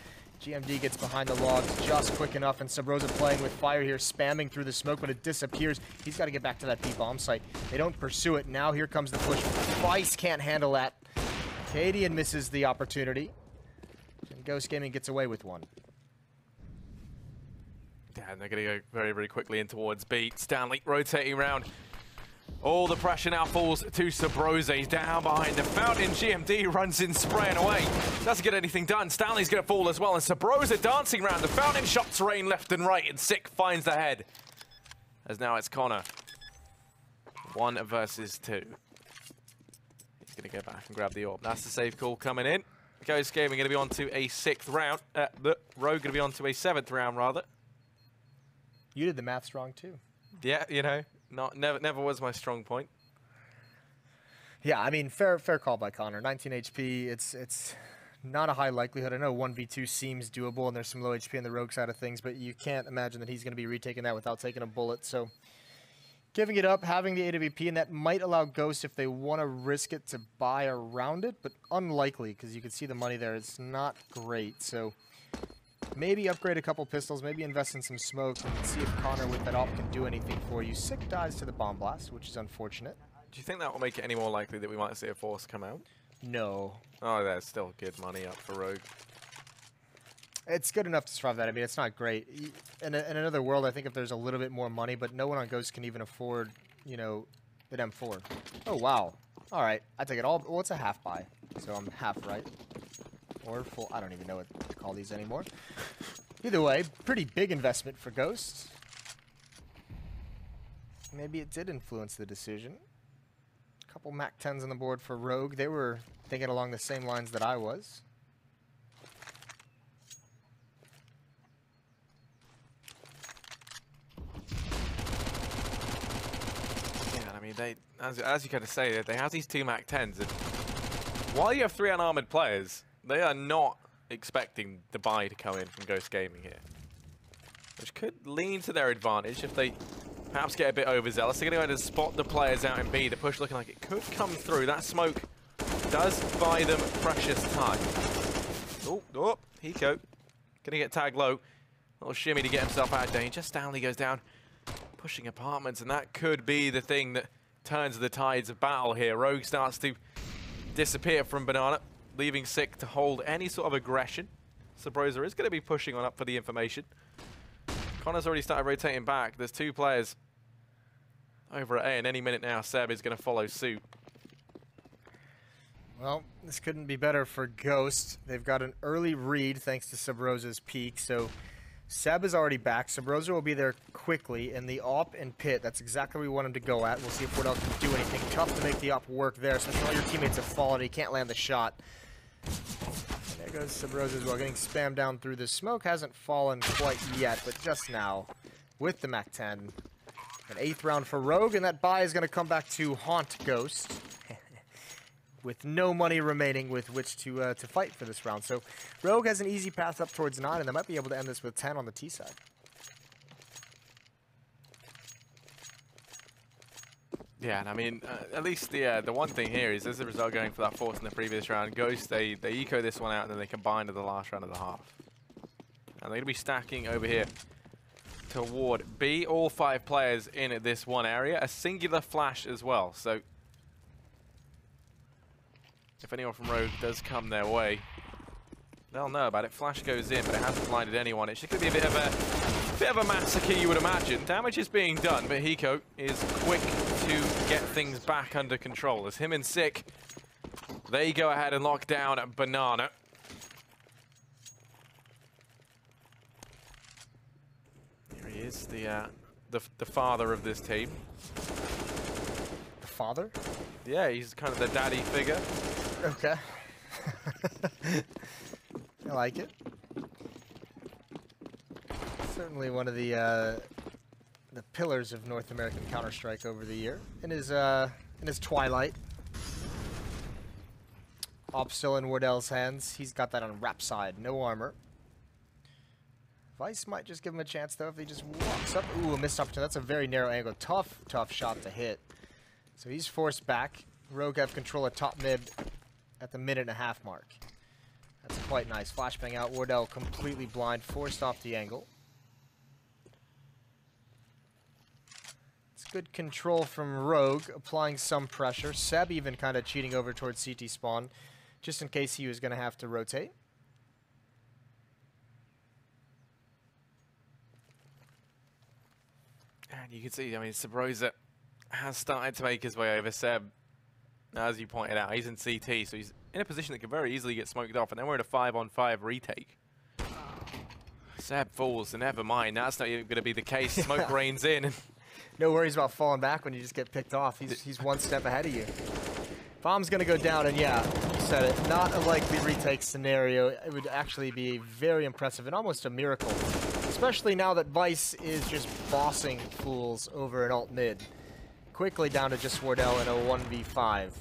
GMD gets behind the logs just quick enough, and Subroza playing with fire here, spamming through the smoke, but it disappears. He's got to get back to that B-bomb site. They don't pursue it. Now here comes the push. Vice can't handle that. Cadian misses the opportunity. And Ghost Gaming gets away with one. Yeah, and they're going to go very, very quickly in towards B. Stanley rotating around. All the pressure now falls to Subroza. He's down behind the fountain. GMD runs in, spraying away. Doesn't get anything done. Stanley's going to fall as well. And Subroza dancing around. The fountain shots rain left and right. And Sick finds the head. As now it's Connor. 1 versus 2. He's going to go back and grab the orb. That's the save call coming in. Ghost Gaming going to be on to a 6th round. The Rogue going to be on to a 7th round, rather. You did the math wrong, too. Yeah, you know. Never was my strong point. Yeah, I mean, fair call by Connor. 19 HP, it's not a high likelihood. I know 1v2 seems doable, and there's some low HP on the Rogue side of things, but you can't imagine that he's going to be retaking that without taking a bullet. So giving it up, having the AWP, and that might allow Ghost, if they want to risk it, to buy around it, but unlikely, because you can see the money there. It's not great, so maybe upgrade a couple pistols, maybe invest in some smoke, and see if Connor with that op can do anything for you. Sick dies to the bomb blast, which is unfortunate. Do you think that will make it any more likely that we might see a force come out? No. Oh, there's still good money up for Rogue. It's good enough to survive that. I mean, it's not great. In another world, I think if there's a little bit more money, but no one on Ghost can even afford, you know, an M4. Oh, wow. All right. I take it all. Well, it's a half buy, so I'm half right. Or full. I don't even know what to call these anymore. Either way, pretty big investment for Ghost. Maybe it did influence the decision. A couple Mac 10s on the board for Rogue. They were thinking along the same lines that I was. Yeah, I mean, they, as you kind of say, they have these 2 Mac 10s, and while you have 3 unarmored players, they are not expecting the buy to come in from Ghost Gaming here, which could lean to their advantage if they perhaps get a bit overzealous. They're going to go ahead and spot the players out in B. The push looking like it could come through. That smoke does buy them precious time. Oh, Hiko going to get tagged low. Little shimmy to get himself out of danger. Stanley goes down, pushing apartments, and that could be the thing that turns the tides of battle here. Rogue starts to disappear from Banana, leaving Sick to hold any sort of aggression. Subroza is going to be pushing on up for the information. Connor's already started rotating back. There's 2 players over at A, and any minute now, Seb is going to follow suit. Well, this couldn't be better for Ghost. They've got an early read thanks to Subroza's peak, so Seb is already back. Subroza will be there quickly, and the op and pit, that's exactly what we want him to go at. We'll see if Wardell can do anything. Tough to make the op work there, especially all your teammates have fallen. He can't land the shot. And there goes Subroza as well, getting spammed down through the smoke. Hasn't fallen quite yet, but just now with the Mac 10. An 8th round for Rogue, and that buy is going to come back to haunt Ghost. With no money remaining with which to fight for this round. So Rogue has an easy path up towards 9, and they might be able to end this with 10 on the T side. Yeah, and I mean, at least the one thing here is, as a result going for that force in the previous round, Ghost, they eco this one out, and then they combine to the last round of the half. And they're going to be stacking over here toward B. All 5 players in this one area. A singular flash as well, so if anyone from Rogue does come their way, they'll know about it. Flash goes in, but it hasn't blinded anyone. It's just going to be a bit of a massacre, you would imagine. Damage is being done, but Hiko is quick to get things back under control. As him and Sick, they go ahead and lock down Banana. Here he is, the father of this team. The father? Yeah, he's kind of the daddy figure. Okay. I like it. Certainly one of the pillars of North American Counter-Strike over the year. In his twilight. Op still in Wardell's hands. He's got that on wrap side. No armor. Vice might just give him a chance, though, if he just walks up. Ooh, a missed opportunity. That's a very narrow angle. Tough shot to hit. So he's forced back. Rogue have control of top mid at the minute-and-a-half mark. That's quite nice. Flashbang out. Wardell completely blind. Forced off the angle. It's good control from Rogue, applying some pressure. Seb even kind of cheating over towards CT spawn, just in case he was going to have to rotate. And you can see, I mean, Sabrosa has started to make his way over. Seb, as you pointed out, he's in CT, so he's in a position that could very easily get smoked off, and then we're in a 5-on-5 retake. Seb falls, and never mind, that's not even going to be the case. Smoke rains in. And no worries about falling back when you just get picked off. He's one step ahead of you. Bomb's going to go down, and yeah, you said it. Not a likely retake scenario. It would actually be very impressive and almost a miracle. Especially now that Vice is just bossing fools over an alt mid. Quickly down to just Wardell in a 1v5.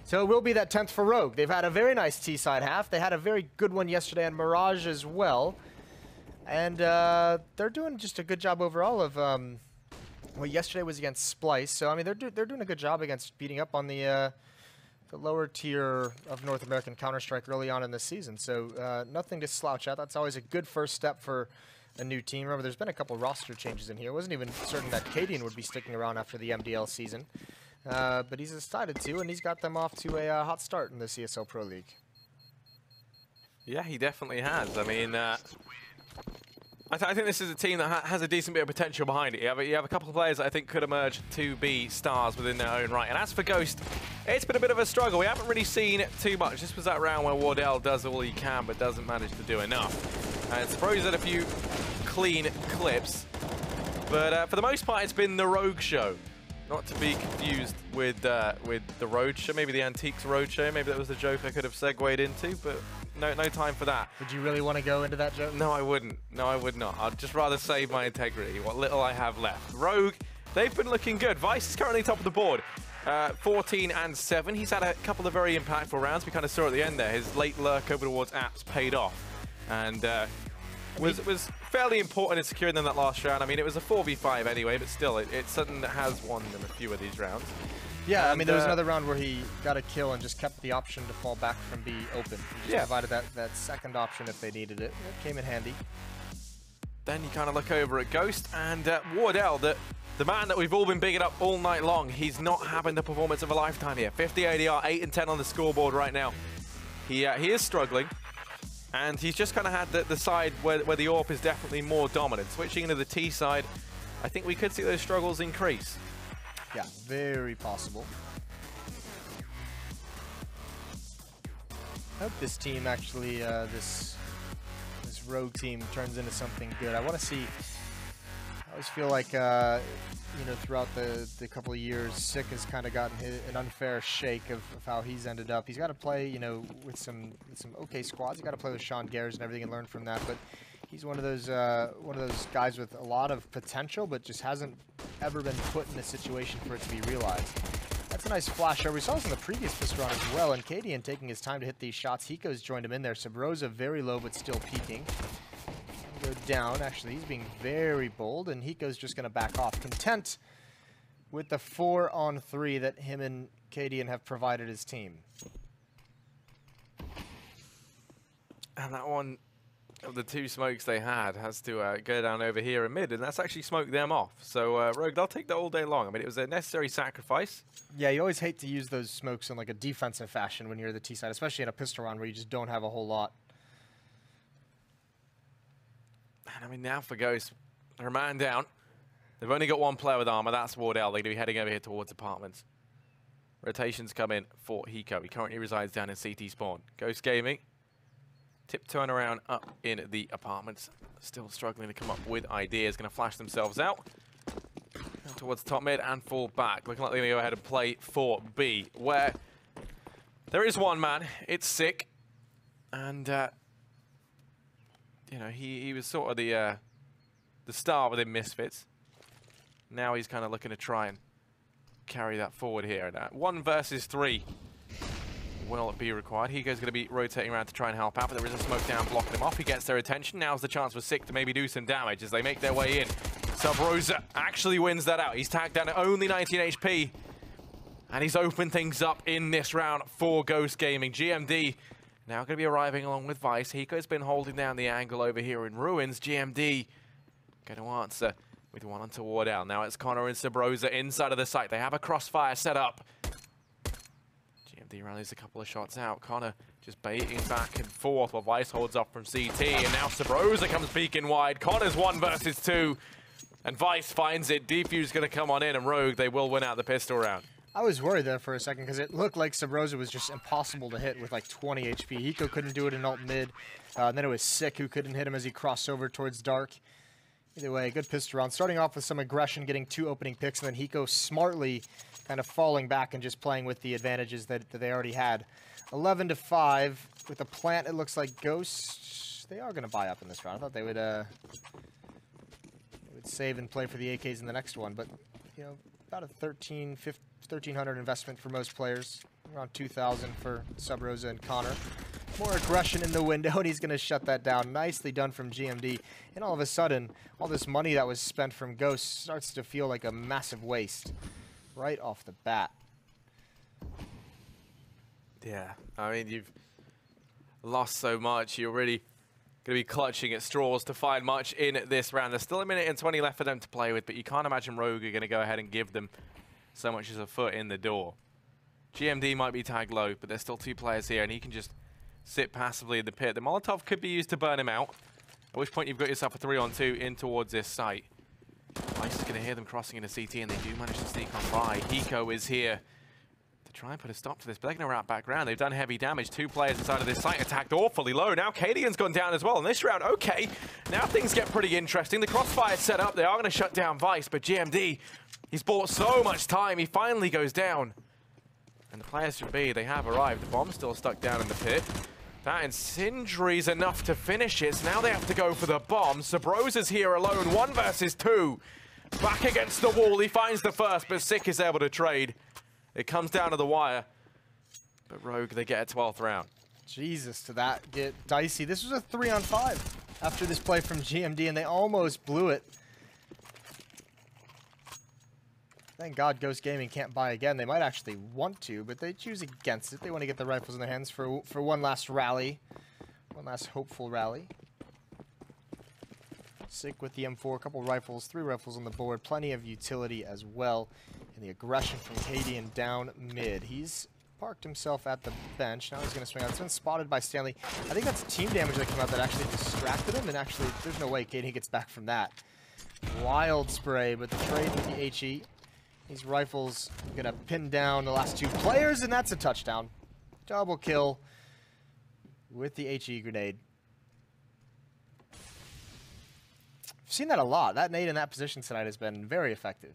So it will be that 10th for Rogue. They've had a very nice T-side half. They had a very good one yesterday on Mirage as well. And they're doing just a good job overall of... well, yesterday was against Splice. So, I mean, they're doing a good job against beating up on the lower tier of North American Counter-Strike early on in the season. So nothing to slouch at. That's always a good first step for a new team. Remember, there's been a couple roster changes in here. I wasn't even certain that Cadian would be sticking around after the MDL season. But he's decided to, and he's got them off to a hot start in this ESL Pro League. yeah, he definitely has. I mean, I think this is a team that has a decent bit of potential behind it. You have a couple of players that I think could emerge to be stars within their own right. And as for Ghost, it's been a bit of a struggle. We haven't really seen too much. This was that round where Wardell does all he can, but doesn't manage to do enough. And Spro's had a few clean clips. But for the most part, it's been the Rogue show. Not to be confused with the Road show, maybe the Antiques Road show. Maybe that was the joke I could have segued into, but no time for that. Would you really want to go into that joke? No, I wouldn't. No, I would not. I'd just rather save my integrity, what little I have left. Rogue, they've been looking good. Vice is currently top of the board, 14 and 7. He's had a couple of very impactful rounds. We kind of saw at the end there, his late lurk over towards apps paid off. And was fairly important in securing them that last round. I mean, it was a 4v5 anyway, but still, it's something that has won them a few of these rounds. Yeah, and I mean, there was another round where he got a kill and just kept the option to fall back from B open. He just provided that second option if they needed it. It came in handy. Then you kind of look over at Ghost and Wardell, the man that we've all been bigging up all night long. He's not having the performance of a lifetime here. 50 ADR, 8 and 10 on the scoreboard right now. He is struggling. And he's just kind of had the side where the AWP is definitely more dominant. Switching into the T side, I think we could see those struggles increase. Yeah, very possible. I hope this team actually, this Rogue team turns into something good. I want to see, I always feel like, you know, throughout the couple of years, Sick has kind of gotten an unfair shake of how he's ended up. He's got to play, you know, with some okay squads. He's got to play with Sean Gares and everything and learn from that. But he's one of those guys with a lot of potential, but just hasn't ever been put in a situation for it to be realized. That's a nice flash over. We saw this in the previous pistol round as well. And Cadian taking his time to hit these shots. Hiko's joined him in there. Sabrosa very low, but still peaking. Go down. Actually, he's being very bold, and Hiko's just going to back off. Content with the 4-on-3 that him and Cadian have provided his team. And that one of the two smokes they had has to go down over here in mid, and that's actually smoked them off. So Rogue, they'll take that all day long. I mean, it was a necessary sacrifice. Yeah, you always hate to use those smokes in like a defensive fashion when you're the T side, especially in a pistol round where you just don't have a whole lot. And I mean, now for Ghost, they're a man down. They've only got one player with armor. That's Wardell. They're going to be heading over here towards apartments. Rotations come in for Hiko. He currently resides down in CT spawn. Ghost Gaming, tiptoeing around up in the apartments. Still struggling to come up with ideas. Going to flash themselves out towards top mid and fall back. Looking like they're going to go ahead and play for B, where there is one man. It's Sick. And you know, he was sort of the star within Misfits. Now he's kind of looking to try and carry that forward here. 1 versus 3 will be required. Hiko's going to be rotating around to try and help out, but there is a smoke down blocking him off. He gets their attention. Now's the chance for Sick to maybe do some damage as they make their way in. Sub Rosa actually wins that out. He's tagged down at only 19 HP. And he's opened things up in this round for Ghost Gaming. GMD now going to be arriving along with Vice. Hiko's been holding down the angle over here in Ruins. GMD going to answer with one on toward L. Now it's Connor and Sabrosa inside of the site. They have a crossfire set up. GMD rallies a couple of shots out. Connor just baiting back and forth while Vice holds up from CT. And now Sabrosa comes peeking wide. Connor's 1 versus 2. And Vice finds it. Defuse going to come on in, and Rogue, they will win out the pistol round. I was worried there for a second because it looked like Sabrosa was just impossible to hit with like 20 HP. Hiko couldn't do it in alt mid. And then it was Sick who couldn't hit him as he crossed over towards Dark. Either way, good pistol round. Starting off with some aggression, getting 2 opening picks, and then Hiko smartly kind of falling back and just playing with the advantages that they already had. 11-5 with the plant. It looks like Ghosts, they are going to buy up in this round. I thought they would save and play for the AKs in the next one, but you know, about a 1,300 investment for most players, around 2,000 for Sub Rosa and Connor. More aggression in the window, and he's going to shut that down. Nicely done from GMD. And all of a sudden, all this money that was spent from Ghost starts to feel like a massive waste right off the bat. Yeah, I mean, you've lost so much. You're really going to be clutching at straws to find much in this round. There's still 1 minute and 20 left for them to play with, but you can't imagine Rogue are going to go ahead and give them so much as a foot in the door. GMD might be tagged low, but there's still 2 players here, and he can just sit passively in the pit. The Molotov could be used to burn him out, at which point you've got yourself a 3-on-2 in towards this site. Ice is going to hear them crossing into CT, and they do manage to sneak on by. Hiko is here to try and put a stop to this, but they're going to wrap back around. They've done heavy damage. 2 players inside of this site attacked awfully low. Now Cadian's gone down as well in this round. Okay, now things get pretty interesting. The crossfire set up. They are going to shut down Vice, but GMD, he's bought so much time. He finally goes down. And the players from B, they have arrived. The bomb's still stuck down in the pit. That incendiary's enough to finish it. So now they have to go for the bomb. Sabrosa's here alone. 1 versus 2. Back against the wall. He finds the first, but Sick is able to trade. It comes down to the wire. But Rogue, they get a 12th round. Jesus, to that get dicey. This was a 3-on-5 after this play from GMD, and they almost blew it. Thank God Ghost Gaming can't buy again. They might actually want to, but they choose against it. They want to get the rifles in their hands for one last rally. One last hopeful rally. Sick with the M4, a couple rifles, 3 rifles on the board. Plenty of utility as well. And the aggression from Cadian down mid. He's parked himself at the bench. Now he's going to swing out. It's been spotted by Stanley. I think that's team damage that came out that actually distracted him. And actually, there's no way Cadian gets back from that. Wild spray, but the trade with the HE. These rifles are going to pin down the last 2 players, and that's a touchdown. Double kill with the HE grenade. I've seen that a lot. That nade in that position tonight has been very effective.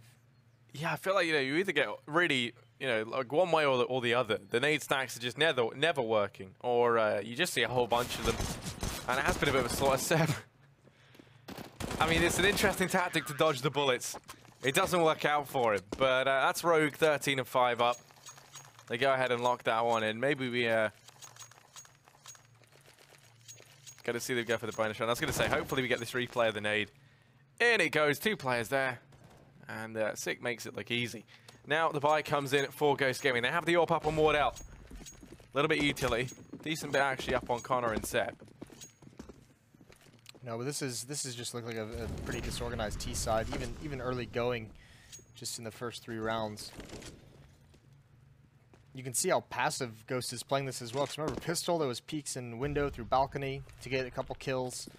Yeah, I feel like, you know, you either get really, you know, like one way or the other. The nade stacks are just never working, or you just see a whole bunch of them. And it has been a bit of a slaughter. Seb, I mean, it's an interesting tactic to dodge the bullets. It doesn't work out for him, but that's Rogue 13-5 up. They go ahead and lock that one in. Maybe we got to see them go for the bonus round. I was going to say, hopefully we get this replay of the nade. In it goes, 2 players there, and Sick makes it look easy. Now the buy comes in for Ghost Gaming. They have the AWP up on Ward L. A little bit utility, decent bit actually up on Connor and Seb. No, but this is just look like a pretty disorganized T side, even early going, just in the first 3 rounds. You can see how passive Ghost is playing this as well. Because remember, Pistol, there was peeks in window through balcony to get a couple kills.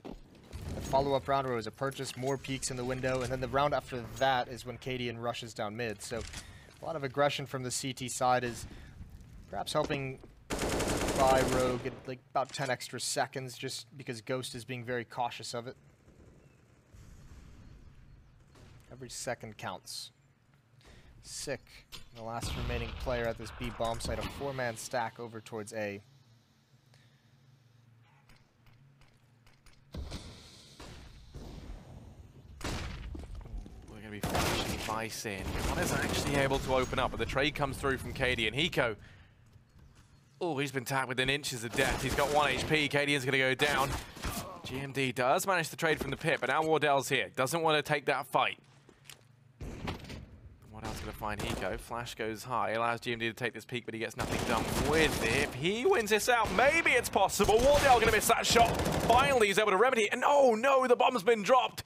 The follow-up round where it was a purchase, more peeks in the window, and then the round after that is when Cadian rushes down mid. So a lot of aggression from the CT side is perhaps helping by Rogue at like about 10 extra seconds, just because Ghost is being very cautious of it. Every second counts. Sick, the last remaining player at this B bomb site, a 4-man stack over towards A. Going to be flashing Vice in. One is actually able to open up, but the trade comes through from KD and Hiko. Oh, he's been tagged within inches of death. He's got 1 HP. KD's going to go down. GMD does manage to trade from the pit, but now Wardell's here. Doesn't want to take that fight. Wardell's going to find Hiko. Flash goes high. Allows GMD to take this peek, but he gets nothing done with it. If he wins this out, maybe it's possible. Wardell going to miss that shot. Finally, he's able to remedy it. And oh no, the bomb's been dropped.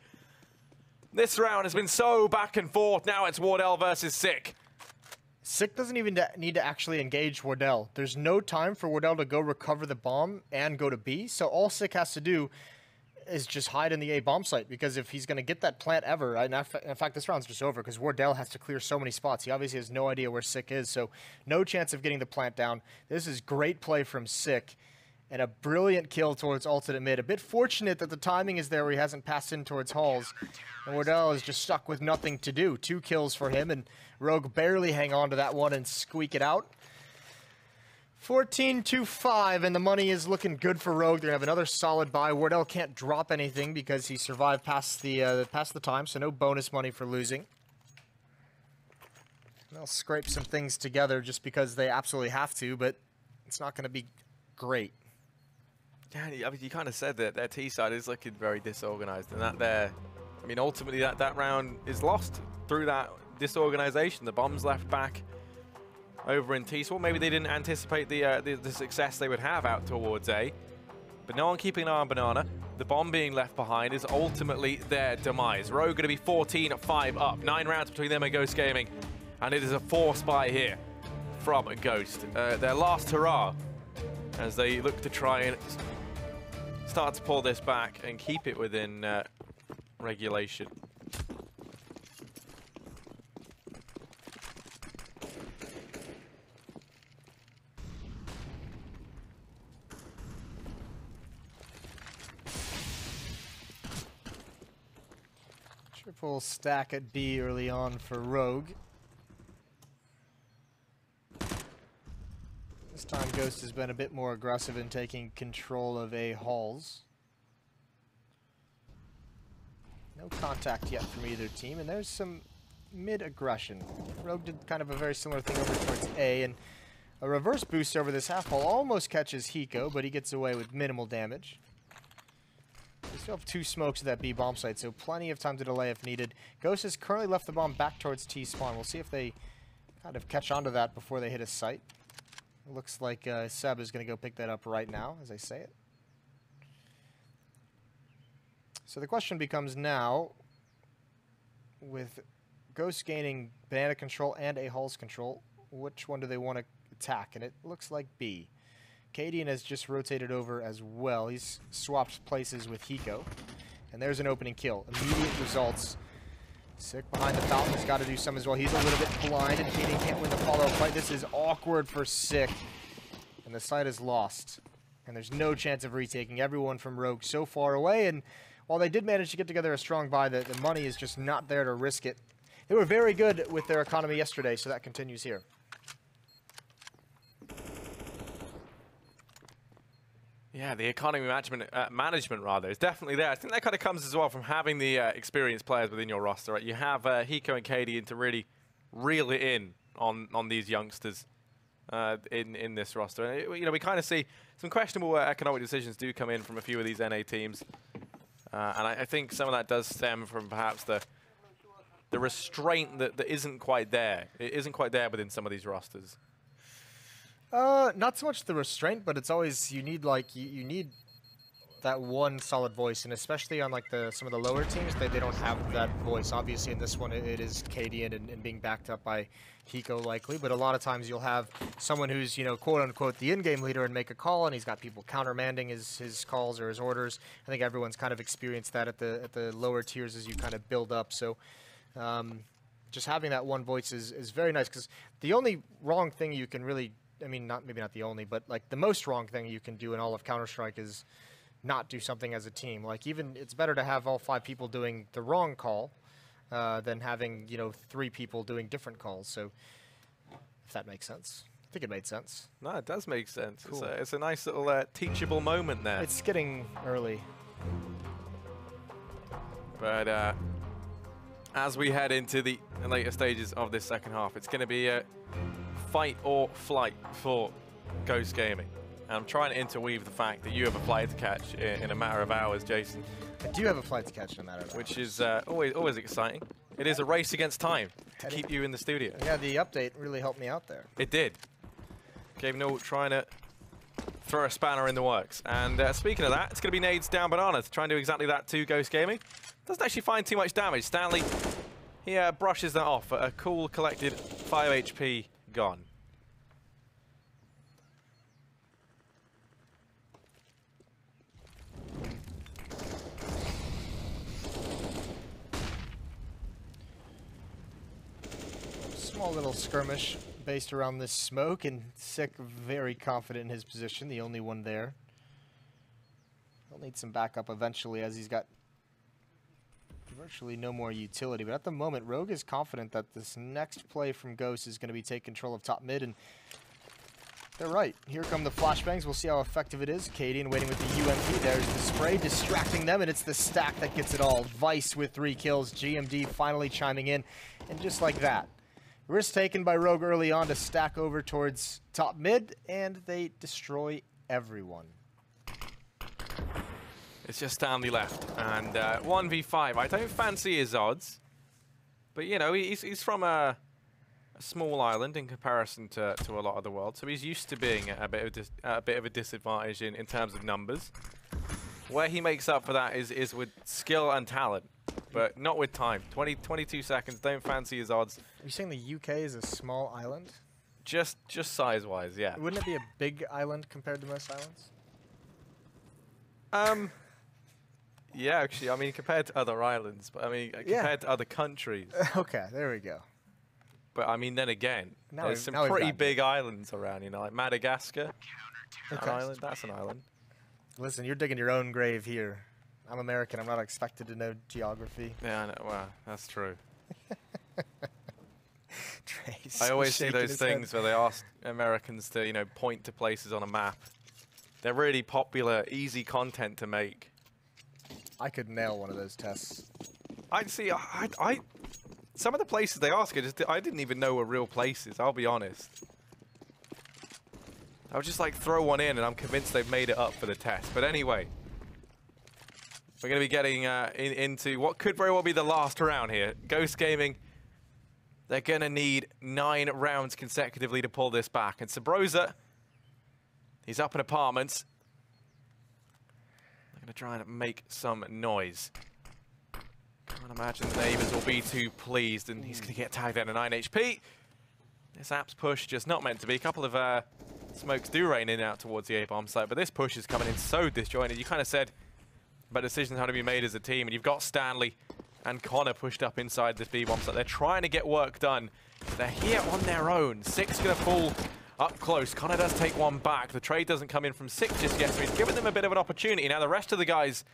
This round has been so back and forth. Now it's Wardell versus Sick. Sick doesn't even need to actually engage Wardell. There's no time for Wardell to go recover the bomb and go to B. So all Sick has to do is just hide in the A bomb site, because if he's going to get that plant ever, and in fact, this round's just over because Wardell has to clear so many spots. He obviously has no idea where Sick is, so no chance of getting the plant down. This is great play from Sick. And a brilliant kill towards alternate mid. A bit fortunate that the timing is there where he hasn't passed in towards Halls. And Wardell is just stuck with nothing to do. 2 kills for him, and Rogue barely hang on to that one and squeak it out. 14-5, and the money is looking good for Rogue. They're going to have another solid buy. Wardell can't drop anything because he survived past the time, so no bonus money for losing. They'll scrape some things together just because they absolutely have to, but it's not going to be great. Yeah, I mean, you kind of said that their T side is looking very disorganized, and I mean, ultimately that round is lost through that disorganization. The bombs left back over in T. So maybe they didn't anticipate the success they would have out towards A, but no one keeping an eye on Banana. The bomb being left behind is ultimately their demise. Rogue going to be 14-5 up. 9 rounds between them and Ghost Gaming, and it is a force buy here from Ghost. Their last hurrah as they look to try and start to pull this back and keep it within regulation. Triple stack at B early on for Rogue. This time Ghost has been a bit more aggressive in taking control of A Halls. No contact yet from either team, and there's some mid-aggression. Rogue did kind of a very similar thing over towards A, and a reverse boost over this half wall almost catches Hiko, but he gets away with minimal damage. They still have 2 smokes at that B bomb site, so plenty of time to delay if needed. Ghost has currently left the bomb back towards T spawn. We'll see if they kind of catch onto that before they hit his site. It looks like Seb is going to go pick that up right now as I say it. So the question becomes now, with Ghost gaining banana control and A Halls control, which one do they want to attack? And it looks like B. Cadian has just rotated over as well. He's swapped places with Hiko. And there's an opening kill. Immediate results. Sick behind the fountain. He's got to do some as well. He's a little bit blind, and Cadian can't win the follow-up fight. This is awkward for Sick. And the site is lost. And there's no chance of retaking. Everyone from Rogue so far away. And while they did manage to get together a strong buy, the money is just not there to risk it. They were very good with their economy yesterday, so that continues here. Yeah, the economy management rather is definitely there. I think that kind of comes as well from having the experienced players within your roster. Right? You have Hiko and KD to really reel it in on these youngsters in this roster. And you know, we kind of see some questionable economic decisions do come in from a few of these NA teams, and I think some of that does stem from perhaps the restraint that isn't quite there. It isn't quite there within some of these rosters. Not so much the restraint, but it's always you need that one solid voice, and especially on like some of the lower teams, they don't have that voice. Obviously, in this one, it is Cadian and being backed up by Hiko likely, but a lot of times you'll have someone who's quote unquote the in-game leader and make a call, and he's got people countermanding his calls or his orders. I think everyone's kind of experienced that at the lower tiers as you kind of build up. So. Just having that one voice is very nice, because the only wrong thing you can really, I mean, maybe not the only, but like the most wrong thing you can do in all of Counter-Strike is not do something as a team. Like even it's better to have all 5 people doing the wrong call than having 3 people doing different calls. So if that makes sense. I think it made sense. No, it does make sense. Cool. It's a nice little teachable moment there. It's getting early. But as we head into the later stages of this second half. It's going to be a fight or flight for Ghost Gaming. And I'm trying to interweave the fact that you have a flight to catch in a matter of hours, Jason. I do have a flight to catch in a matter of hours. Which is always exciting. It is a race against time to keep you in the studio. Yeah, the update really helped me out there. It did. Game No trying to throw a spanner in the works. And speaking of that, it's going to be nades down bananas. Try and do exactly that to Ghost Gaming. Doesn't actually find too much damage. Stanley, he brushes that off. A cool, collected 5 HP gone. Small little skirmish based around this smoke, and Sick very confident in his position, the only one there. He'll need some backup eventually, as he's got virtually no more utility, but at the moment Rogue is confident that this next play from Ghost is going to be take control of top mid, and they're right. Here come the flashbangs. We'll see how effective it is. Cadian waiting with the UMP. There's the spray distracting them, and it's the stack that gets it all. Vice with 3 kills. GMD finally chiming in, and just like that, risk taken by Rogue early on to stack over towards top mid, and they destroy everyone. It's just Stanley left, and 1v5. I don't fancy his odds, but you know, he's from a small island in comparison to a lot of the world, so he's used to being a bit of a disadvantage in terms of numbers. Where he makes up for that is with skill and talent, but not with time. 22 seconds, don't fancy his odds. Are you saying the UK is a small island? Just size-wise, yeah. Wouldn't it be a big island compared to most islands? Yeah, actually, I mean, compared to other islands, but I mean, compared to other countries. Okay, there we go. But I mean, then again, there's some we've pretty got big islands around, you know, like Madagascar. Okay. An island, that's an island. Listen, you're digging your own grave here. I'm American. I'm not expected to know geography. Yeah, I know. Well, that's true. Trace I always see shaking those his things head. where they ask Americans to, you know, point to places on a map. They're really popular, easy content to make. I could nail one of those tests. I see. Some of the places they ask, I didn't even know were real places. I'll be honest. I would just like throw one in, and I'm convinced they've made it up for the test. But anyway, we're going to be getting into what could very well be the last round here. Ghost Gaming, they're going to need 9 rounds consecutively to pull this back. And Sabrosa, he's up in apartments. They're going to try and make some noise. Can't imagine the neighbors will be too pleased, and he's going to get tagged down to 9 HP. This app's push just not meant to be. A couple of smokes do rain in and out towards the A-bomb site, but this push is coming in so disjointed. You kind of said about decisions how to be made as a team, and you've got Stanley and Connor pushed up inside this B-bomb site. They're trying to get work done. They're here on their own. Six going to fall up close. Connor does take one back. The trade doesn't come in from Six just yet, so he's giving them a bit of an opportunity. Now the rest of the guys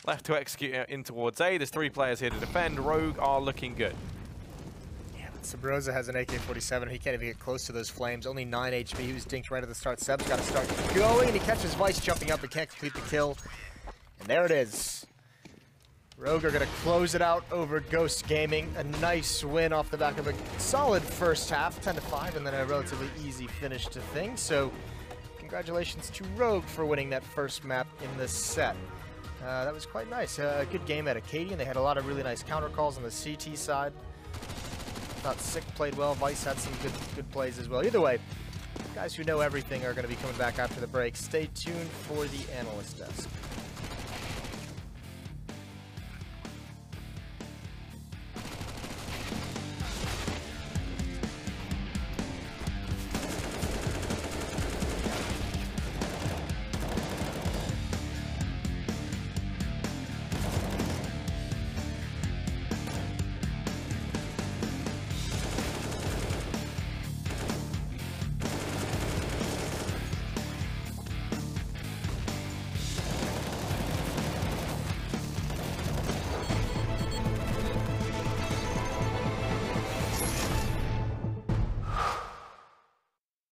left to execute in towards A. There's 3 players here to defend. Rogue are looking good. Yeah, but Sabrosa has an AK-47. He can't even get close to those flames. Only 9 HP. He was dinked right at the start. Seb's got to start going, and he catches Vice jumping up but can't complete the kill. And there it is. Rogue are going to close it out over Ghost Gaming. A nice win off the back of a solid first half, 10-5, and then a relatively easy finish to things. So congratulations to Rogue for winning that first map in this set. That was quite nice. A good game at Acadian. They had a lot of really nice counter calls on the CT side. Thought Sick played well. Vice had some good plays as well. Either way, guys who know everything are going to be coming back after the break. Stay tuned for the analyst desk.